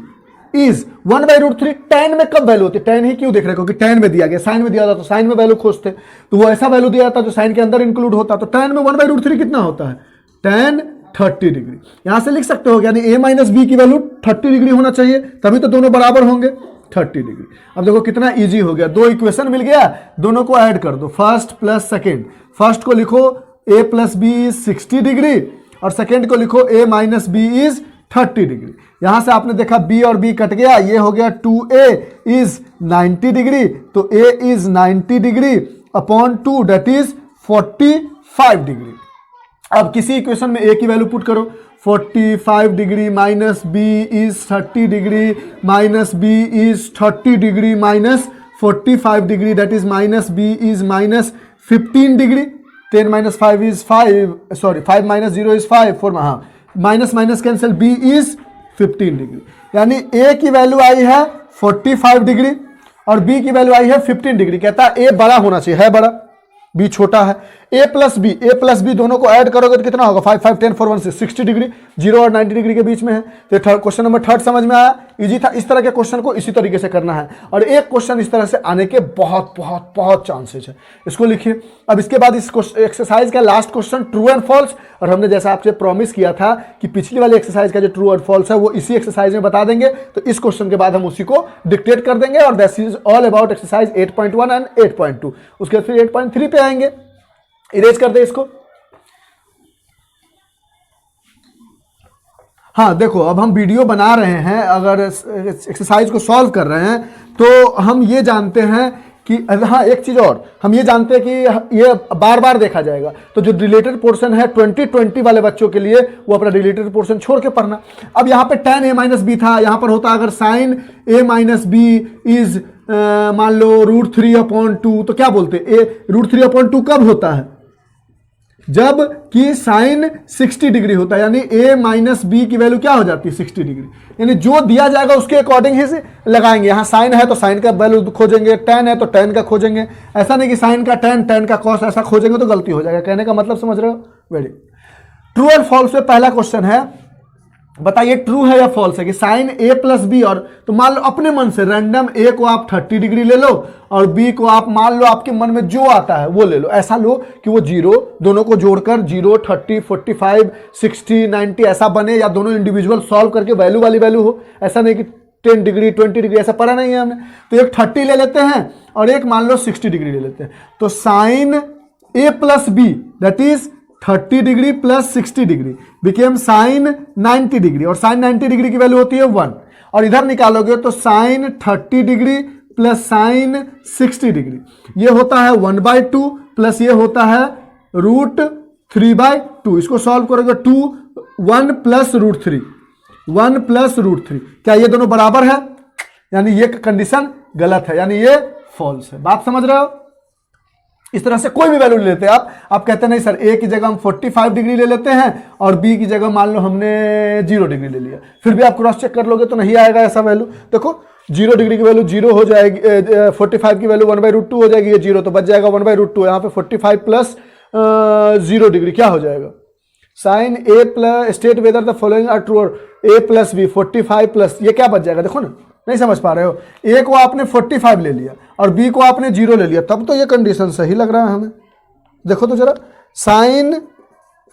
is 1/√3। tan में कब वैल्यू होती है? tan ही क्यों देख रहे हो? क्योंकि tan में दिया गया, साइन में दिया था तो साइन में वैल्यू खोजते, तो वो ऐसा वैल्यू दिया था जो साइन के अंदर इंक्लूड होता। तो tan में 1/√3 कितना होता है? tan 30 degree. यहां से लिख सकते हो, यानी a - b की वैल्यू 30 डिग्री होना चाहिए, तभी तो दोनों बराबर होंगे, 30 डिग्री। अब देखो कितना इजी हो गया, दो इक्वेशन मिल गया, दोनों को ऐड कर दो, फर्स्ट प्लस सेकेंड। फर्स्ट को लिखो a + b इज 60 डिग्री और सेकेंड को लिखो a - b इज 30 डिग्री। यहां से आपने देखा b और b कट गया, ये हो गया 2a इज 90 डिग्री, तो a is 90 degree upon 2 that is 45 degree. अब किसी इक्वेशन में a की वैल्यू पुट करो, 45 degree minus b is 30 degree minus b is 30 degree minus 45 degree that is -b is -15 degree. 10 - 5 is 5, sorry 5 - 0 is 5, 4 हाँ minus minus cancel, b is 15 degree. यानी a की value आई है 45 degree और b की value आई है 15 degree. कहता है a बड़ा होना चाहिए, है बड़ा, b छोटा है। a + b दोनों को ऐड करोगे तो कितना होगा? 5 5 10 4 1 60 डिग्री, 0 और 90 डिग्री के बीच में है। तो क्वेश्चन नंबर थर्ड समझ में आया, इजी था। इस तरह के क्वेश्चन को इसी तरीके से करना है और एक क्वेश्चन इस तरह से आने के बहुत बहुत बहुत चांसेस है। इसको लिखिए। अब इसके बाद इस एक्सरसाइज का last question true and false, और हमने जैसा आपसे प्रॉमिस किया था कि पिछली वाली एक्सरसाइज का जो ट्रू और फॉल्स है वो इसी एक्सरसाइज में बता देंगे, तो इस क्वेश्चन के बाद हम उसी को डिक्टेट कर देंगे और that is all about exercise 8.1 and 8.2। उसके बाद फिर 8.3 पे आएंगे। इरेज कर दे इसको। हाँ देखो, अब हम वीडियो बना रहे हैं, अगर एक्सरसाइज को सॉल्व कर रहे हैं तो हम ये जानते हैं कि हाँ एक चीज और, हम ये जानते हैं कि ये बार बार देखा जाएगा, तो जो रिलेटेड पोर्शन है 2020 वाले बच्चों के लिए वो अपना रिलेटेड पोर्शन छोड़ के पढ़ना। अब यहाँ पे tan a - b था, यहाँ पर होता अगर sin a - b इज मान लो √3/2, तो क्या बोलते √3/2 कब होता है? जब कि sin 60 डिग्री होता है, यानी a - b की वैल्यू क्या हो जाती है? 60 डिग्री। यानी जो दिया जाएगा उसके अकॉर्डिंग ही से लगाएंगे। यहाँ साइन है तो साइन का वैल्यू खोजेंगे, tan है तो tan का खोजेंगे। ऐसा नहीं कि साइन का tan का cos, ऐसा खोजेंगे तो गलती हो जाएगा। कहने का मतलब समझ रहे हो? वेरी ट्रू और फॉल्स में पहला क्वेश्चन है बताइए ट्रू है या फॉल्स है कि साइन ए प्लस बी, और तो मान लो अपने मन से रैंडम ए को आप 30 डिग्री ले लो और बी को आप मान लो आपके मन में जो आता है वो ले लो, ऐसा लो कि वो जीरो, दोनों को जोड़कर 0, 30, 45, 60, 90 ऐसा बने, या दोनों इंडिविजुअल सॉल्व करके वैल्यू वाली वैल्यू हो। ऐसा नहीं कि 10 डिग्री 20 डिग्री ऐसा पढ़ा नहीं है हमने। तो एक 30 ले लेते हैं और एक मान लो 60 डिग्री ले लेते हैं। तो sine A plus B that is 30 degree plus 60 degree became sine 90 degree, और साइन 90 डिग्री की वैल्यू होती है 1, और इधर निकालोगे तो sine 30 degree plus sine 60 degree, ये होता है 1/2 प्लस ये होता है √3/2। इसको सॉल्व करोगे 1 प्लस √3, 1 प्लस √3, क्या ये दोनों बराबर है? यानी ये कंडीशन गलत है, यानी ये फॉल्स है। बात समझ रहे हो? इस तरह से कोई भी वैल्यू ले लेते हैं आप कहते हैं नहीं सर ए की जगह हम 45 डिग्री ले लेते हैं और बी की जगह मान लो हमने 0 डिग्री ले लिया, फिर भी आप क्रॉस चेक कर लोगे तो नहीं आएगा ऐसा वैल्यू। देखो 0 डिग्री की वैल्यू 0 हो जाएगी, 45 की वैल्यू 1/√2 हो जाएगी, ये 0 तो बच जाएगा 1/√2। यहाँ पे 45 प्लस 0 डिग्री क्या हो जाएगा? Sine A plus state whether the following are true, A plus B 45 plus ये क्या बच जाएगा? देखो ना, नहीं समझ पा रहे हो? ए को आपने 45 ले लिया और बी को आपने 0 ले लिया, तब तो ये कंडीशन सही लग रहा है हमें। देखो तो जरा, sine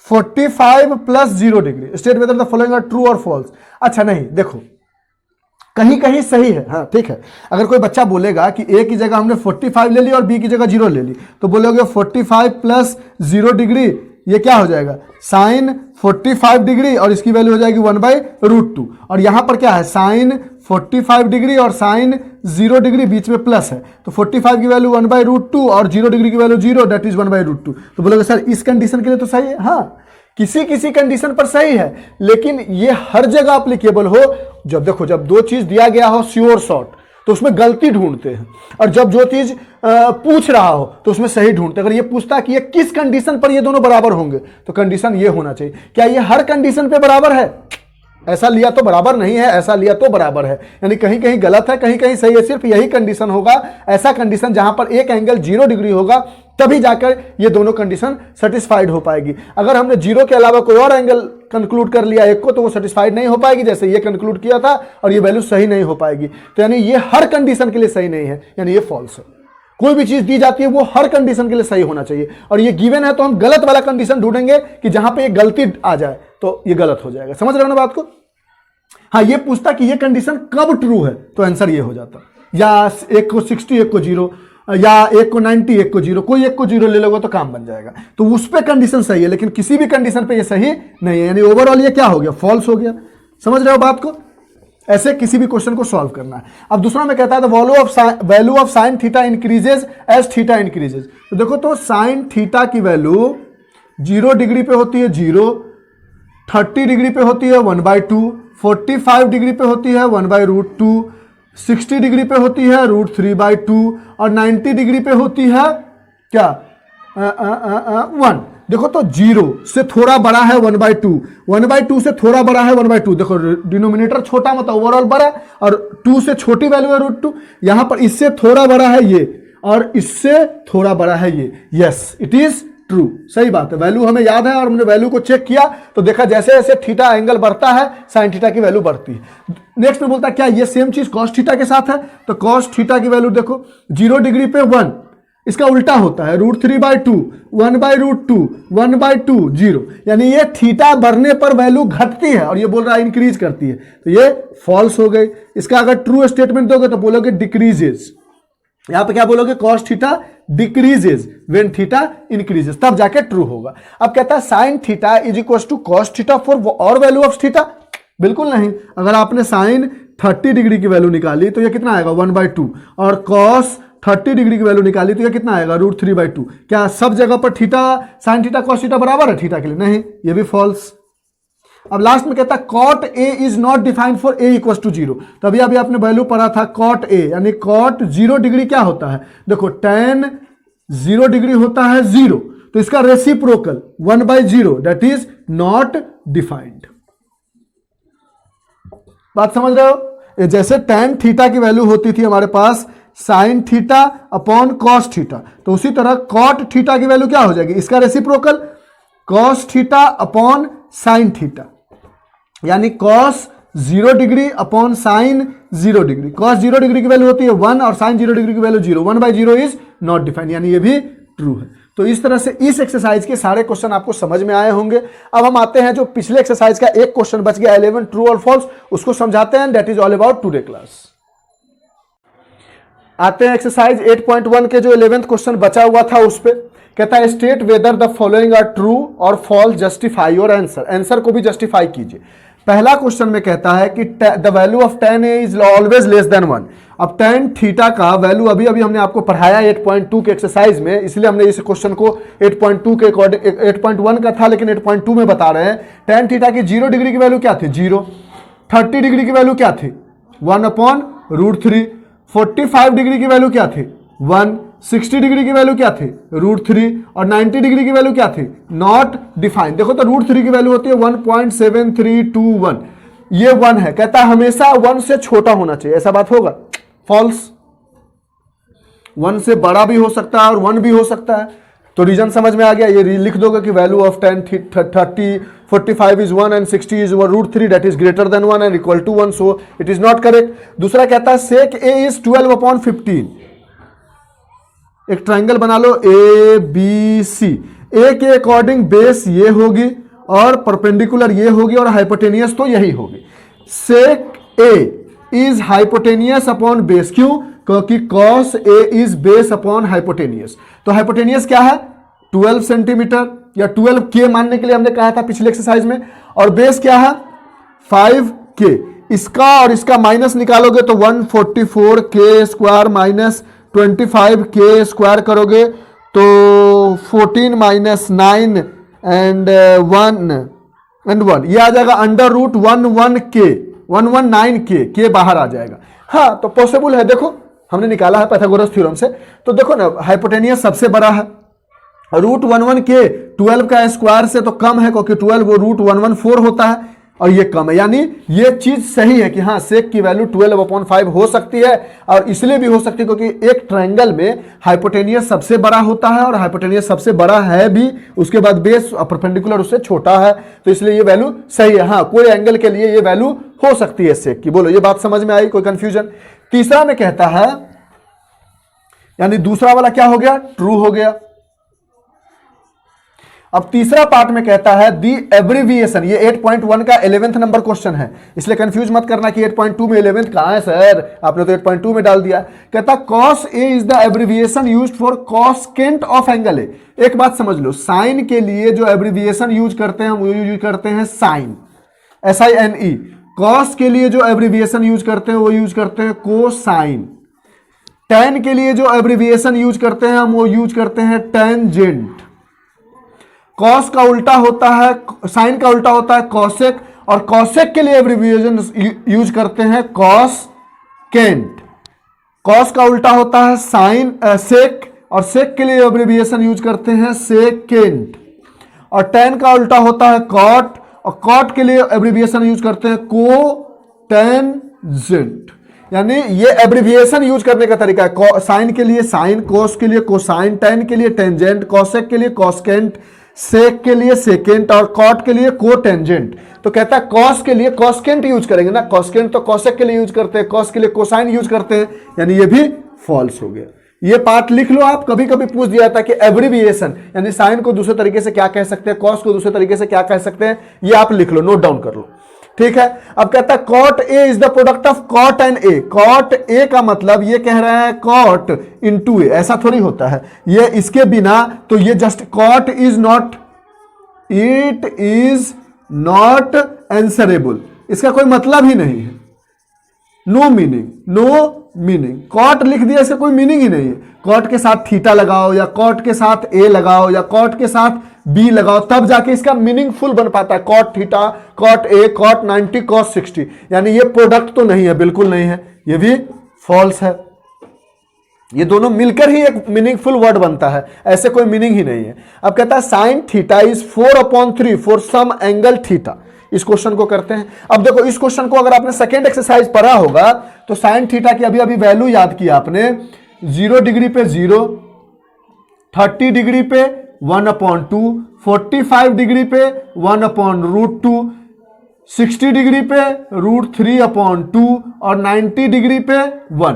45 plus 0 degree state whether the following are true और फॉल्स। अच्छा नहीं, देखो कहीं कहीं सही है, हाँ ठीक है। अगर कोई बच्चा बोलेगा कि ए की जगह हमने 45 ले ली और बी की जगह 0 ले ली, तो बोलोगे 45 प्लस 0 डिग्री ये क्या हो जाएगा? साइन 45 डिग्री और इसकी वैल्यू हो जाएगी 1/√2, और यहां पर क्या है? साइन 45 डिग्री और साइन 0 डिग्री बीच में प्लस है, तो 45 की वैल्यू 1/√2 और 0 डिग्री की वैल्यू 0 दैट इज 1/√2। तो बोलोगे सर इस कंडीशन के लिए तो सही है। हाँ, किसी किसी कंडीशन पर सही है, लेकिन ये हर जगह अप्लीकेबल हो। जब देखो, जब दो चीज दिया गया हो श्योर शॉर्ट तो उसमें गलती ढूंढते हैं, और जब जो चीज पूछ रहा हो तो उसमें सही ढूंढते हैं। अगर ये पूछता है कि ये किस कंडीशन पर ये दोनों बराबर होंगे, तो कंडीशन ये होना चाहिए। क्या ये हर कंडीशन पे बराबर है? ऐसा लिया तो बराबर नहीं है, ऐसा लिया तो बराबर है, यानी कहीं कहीं गलत है, कहीं कहीं सही है। सिर्फ यही कंडीशन होगा, ऐसा कंडीशन जहां पर एक एंगल 0 डिग्री होगा, तभी जाकर ये दोनों कंडीशन सेटिस्फाइड हो पाएगी। अगर हमने 0 के अलावा कोई और एंगल कंक्लूड कर लिया एक को, तो वो सेटिस्फाइड नहीं हो पाएगी, जैसे ये कंक्लूड किया था, और ये वैल्यू सही नहीं हो पाएगी। तो यानी ये हर कंडीशन के लिए सही नहीं है, यानी ये फॉल्स है। कोई भी चीज दी जाती है वो हर कंडीशन के लिए सही होना चाहिए, और ये गिवन है तो हम गलत वाला कंडीशन ढूंढेंगे कि जहां पे ये गलती आ जाए तो ये गलत हो जाएगा। समझ रहे हो ना बात को? हाँ, ये पूछता कि ये कंडीशन कब ट्रू है, तो आंसर ये हो जाता, या एक को 60 एक को 0, या एक को 90 एक को 0, कोई एक को 0 ले लोगे तो काम बन जाएगा। तो उस पर कंडीशन सही है, लेकिन किसी भी कंडीशन पे ये सही नहीं है, यानी ओवरऑल ये क्या हो गया? फॉल्स हो गया। समझ रहे हो बात को? ऐसे किसी भी क्वेश्चन को सॉल्व करना है। अब दूसरा में कहता है value of sine theta increases as theta increases. तो देखो, तो साइन थीटा की वैल्यू 0 डिग्री पे होती है 0, 30 डिग्री पे होती है 1/2, 45 डिग्री पे होती है 1/√2, 60 डिग्री पे होती है √3/2, और 90 डिग्री पे होती है क्या? 1। देखो तो 0 से थोड़ा बड़ा है 1/2, 1/2 से थोड़ा बड़ा है 1/2। देखो डिनोमिनेटर छोटा मतलब ओवरऑल बड़ा, और 2 से छोटी वैल्यू है √2। यहां पर इससे थोड़ा बड़ा है ये, और इससे थोड़ा बड़ा है ये। यस, इट इज ट्रू, सही बात है। वैल्यू हमें याद है और हमने वैल्यू को चेक किया तो देखा जैसे जैसे थीटा एंगल बढ़ता है साइन थीटा की वैल्यू बढ़ती है। नेक्स्ट में बोलता है क्या ये सेम चीज कॉस थीटा के साथ है? तो कॉस थीटा की वैल्यू देखो 0 डिग्री पे 1, इसका उल्टा होता है √3/2, 1/√2, 1/2, 0, यानी ये थीटा बढ़ने पर वैल्यू घटती है और ये बोल रहा है इंक्रीज करती है, तो ये फॉल्स हो गई। इसका अगर ट्रू स्टेटमेंट दोगे तो बोलोगे डिक्रीजेज। यहां पे क्या बोलोगे? Cos theta decreases when theta increases, तब जाके ट्रू होगा। अब कहता है sine theta is equal to cos theta for और वैल्यू ऑफ थीटा। बिल्कुल नहीं। अगर आपने साइन 30 डिग्री की वैल्यू निकाली तो ये कितना आएगा? 1/2, और कॉस 30 डिग्री की वैल्यू निकाली तो ये कितना आएगा? √3/2। क्या सब जगह पर theta sine theta cos theta बराबर है थीटा के लिए? नहीं, ये भी फॉल्स। अब लास्ट में कहता है cot A is not defined for A equal to 0। तो अभी आपने वैल्यू पढ़ा था कॉट ए, यानी कॉट 0 डिग्री क्या होता है? देखो tan 0 डिग्री होता है 0, तो इसका reciprocal 1/0 that is not defined. बात समझ रहे हो? जैसे tan थीटा की वैल्यू होती थी हमारे पास sin theta upon cos theta, तो उसी तरह कॉट थीटा की वैल्यू क्या हो जाएगी? इसका reciprocal cos theta upon sin theta. यानी cos 0 degree upon sin 0 degree. Cos 0 degree की वैल्यू होती है 1 और साइन 0 डिग्री की वैल्यू 0। 1/0 इज नॉट डिफाइंड, यानी ये भी ट्रू है। तो इस तरह से इस एक्सरसाइज के सारे क्वेश्चन आपको समझ में आए होंगे। अब हम आते हैं जो पिछले एक्सरसाइज का एक क्वेश्चन बच गया 11 ट्रू और फॉल्स, उसको समझाते हैं। That is all about today class. आते हैं एक्सरसाइज 8.1 के जो 11th क्वेश्चन बचा हुआ था उस पे। कहता है state whether the following are true और false, justify your answer. Answer को भी जस्टिफाई कीजिए। पहला क्वेश्चन में कहता है कि the value of tan a is always less than 1। अब tan थीटा का वैल्यू अभी हमने आपको पढ़ाया 8.2 के एक्सरसाइज में, इसलिए हमने इस क्वेश्चन को 8.2 के अकॉर्डिंग 8.1 का था लेकिन 8.2 में बता रहे हैं। tan थीटा की 0 डिग्री की वैल्यू क्या थी 0, 30 डिग्री की वैल्यू क्या थी 1/√3, 45 डिग्री की वैल्यू क्या थी 1, 60 डिग्री की वैल्यू क्या थी √3 और 90 डिग्री की वैल्यू क्या थी नॉट डिफाइंड। देखो तो √3 की वैल्यू होती है 1.7321, ये 1 है। कहता है हमेशा 1 से छोटा होना चाहिए, ऐसा बात होगा फॉल्स। 1 से बड़ा भी हो सकता है और 1 भी हो सकता है। तो रीजन समझ में आ गया, ये लिख दोगे कि value of 10 30 45 is 1 and 60 is √3 that is greater than 1 and equal to 1, so it is not correct. दूसरा कहता है सेक ए इज 12/15। एक ट्राइंगल बना लो ए बी सी। ए के अकॉर्डिंग बेस ये होगी और परपेंडिकुलर ये होगी और हाइपोटेनियस तो यही होगी। सेक ए इज हाइपोटेनियस अपॉन बेस, क्यों? क्योंकि cos A is base upon hypotenuse. तो हाइपोटेनियस क्या है 12 सेंटीमीटर या 12 के मानने के लिए हमने कहा था पिछले एक्सरसाइज में, और बेस क्या है 5 के। इसका और इसका माइनस निकालोगे तो 144 के स्क्वायर माइनस 25 के स्क्वायर करोगे तो 14 माइनस 9 एंड 1 ये आ जाएगा √11 के 119 के बाहर आ जाएगा। हाँ तो पॉसिबल है, देखो हमने निकाला है पाइथागोरस थ्योरम से। तो देखो ना हाइपोटेनियस सबसे बड़ा है, √11 के 12 का स्क्वायर से तो कम है क्योंकि 12 वो √114 होता है और ये कम है, यानी ये चीज सही है कि हाँ सेक की वैल्यू 12/5 हो सकती है। और इसलिए भी हो सकती है क्योंकि एक ट्रायंगल में हाइपोटेनियस सबसे बड़ा होता है और हाइपोटेनियस सबसे बड़ा है भी, उसके बाद बेस परपेंडिकुलर उससे छोटा है, तो इसलिए ये वैल्यू सही है। हाँ कोई एंगल के लिए ये वैल्यू हो सकती है सेक की। बोलो ये बात समझ में आई, कोई कंफ्यूजन? तीसरा में कहता है, यानी दूसरा वाला क्या हो गया ट्रू हो गया। अब तीसरा पार्ट में कहता है दी एब्रिविएशन, ये 8.1 का 11th नंबर क्वेश्चन है, इसलिए कंफ्यूज मत करना कि 8.2 में 11th कहां है सर, आपने तो 8.2 में डाल दिया। कहता cos a is the abbreviation used for cosecant of angle A. एक बात समझ लो, साइन के लिए जो एब्रिविएशन यूज करते हैं वो यूज करते हैं साइन, SINE। कॉस के लिए जो एब्रिविएशन यूज करते हैं वो यूज करते हैं कोसाइन। tan के लिए जो एब्रिविएशन यूज करते हैं हम वो यूज करते हैं टेंजेंट। कॉस का उल्टा होता है, साइन का उल्टा होता है कॉसेक, और कॉसेक के लिए एब्रिविएशन यूज करते हैं कॉसकेंट। कॉस का उल्टा होता है साइन सेक, और सेक के लिए एब्रिविएशन यूज करते हैं सेकेंट। और टेन का उल्टा होता है कॉट, और कॉट के लिए एब्रिविएशन यूज करते हैं कोटेंजेंट। यानी ये एब्रिविएशन यूज करने का तरीका है। साइन के लिए साइन, कोस के लिए कोसाइन, टेन के लिए टेंजेंट, कॉसेक के लिए कॉसकेंट, सेक के लिए सेकेंट और कॉट के लिए कोटेंजेंट। तो कहता है कॉस के लिए कॉसकेंट यूज करेंगे ना, कॉसकेंट तो कॉसेक के लिए यूज करते हैं, कॉस के लिए कोसाइन यूज करते हैं, यानी ये भी फॉल्स हो गया। ये पार्ट लिख लो आप, कभी कभी पूछ दिया था कि एब्रिविएशन यानी साइन को दूसरे तरीके से क्या कह सकते हैं, कॉस को दूसरे तरीके से क्या कह सकते हैं, ये आप लिख लो, नोट डाउन कर लो, ठीक है। अब कहता है cot A is the product of cot and A. Cot A का मतलब ये कह रहे हैं कॉट इनटू ए, ऐसा थोड़ी होता है, ये इसके बिना तो ये just cot is not, it is not answerable, इसका कोई मतलब ही नहीं है, no meaning, no meaning. Cot लिख दिया, इसका कोई मीनिंग ही नहीं है। कॉट के साथ थीटा लगाओ या कॉट के साथ ए लगाओ या कॉट के साथ बी लगाओ, तब जाके इसका मीनिंगफुल बन पाता है। Cot theta, cot A, cot 90, cos 60, यानी ये प्रोडक्ट तो नहीं है, बिल्कुल नहीं है, ये भी फॉल्स है। ये दोनों मिलकर ही एक मीनिंगफुल वर्ड बनता है, ऐसे कोई मीनिंग ही नहीं है। अब कहता है sine theta is 4/3 for some angle theta. इस क्वेश्चन को करते हैं। अब देखो इस क्वेश्चन को अगर आपने सेकेंड एक्सरसाइज पढ़ा होगा तो साइन थीटा की अभी वैल्यू याद किया आपने, 0 डिग्री पे 0, 30 डिग्री पे 1/2, 45 डिग्री पे 1/√2, 60 डिग्री पे √3/2 और 90 डिग्री पे 1।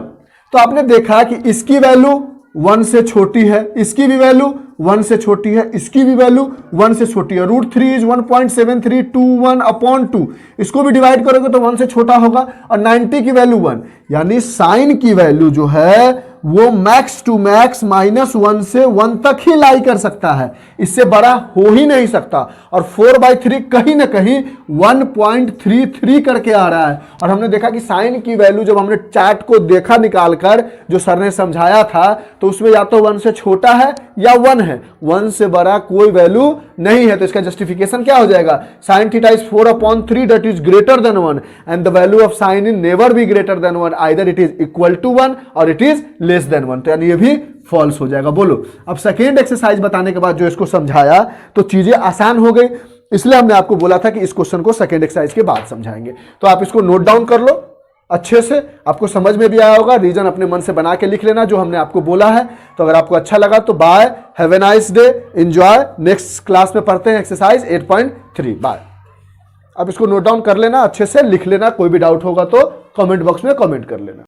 तो आपने देखा कि इसकी वैल्यू 1 से छोटी है, इसकी भी वैल्यू 1 से छोटी है, इसकी भी वैल्यू 1 से छोटी है। √3 इज 1.7321/2। इसको भी डिवाइड करोगे तो 1 से छोटा होगा और 90 की वैल्यू 1, यानी साइन की वैल्यू जो है वो मैक्स टू मैक्स -1 से 1 तक ही लाई कर सकता है, इससे बड़ा हो ही नहीं सकता। और 4/3 कहीं ना कहीं 1.33 करके आ रहा है। और हमने देखा कि साइन की वैल्यू जब हमने चार्ट को देखा निकालकर, जो सर ने समझाया था, तो उसमें या तो 1 से छोटा है या 1 है, 1 से बड़ा कोई वैल्यू नहीं है। तो इसका जस्टिफिकेशन क्या हो जाएगा? Sine theta is 4/3 that is greater than 1 and the value of sine in never be greater than 1, either it is equal to 1 और इट इज लेस देन 1। तो यानी ये भी फॉल्स हो जाएगा। बोलो, अब सेकेंड एक्सरसाइज बताने के बाद जो इसको समझाया तो चीजें आसान हो गई, इसलिए हमने आपको बोला था कि इस क्वेश्चन को सेकेंड एक्सरसाइज के बाद समझाएंगे। तो आप इसको नोट डाउन कर लो अच्छे से, आपको समझ में भी आया होगा। रीजन अपने मन से बना के लिख लेना जो हमने आपको बोला है। तो अगर आपको अच्छा लगा तो bye, have a nice day, enjoy. Next class में पढ़ते हैं एक्सरसाइज 8.3। बाय। अब इसको नोट डाउन कर लेना, अच्छे से लिख लेना, कोई भी डाउट होगा तो कमेंट बॉक्स में कमेंट कर लेना।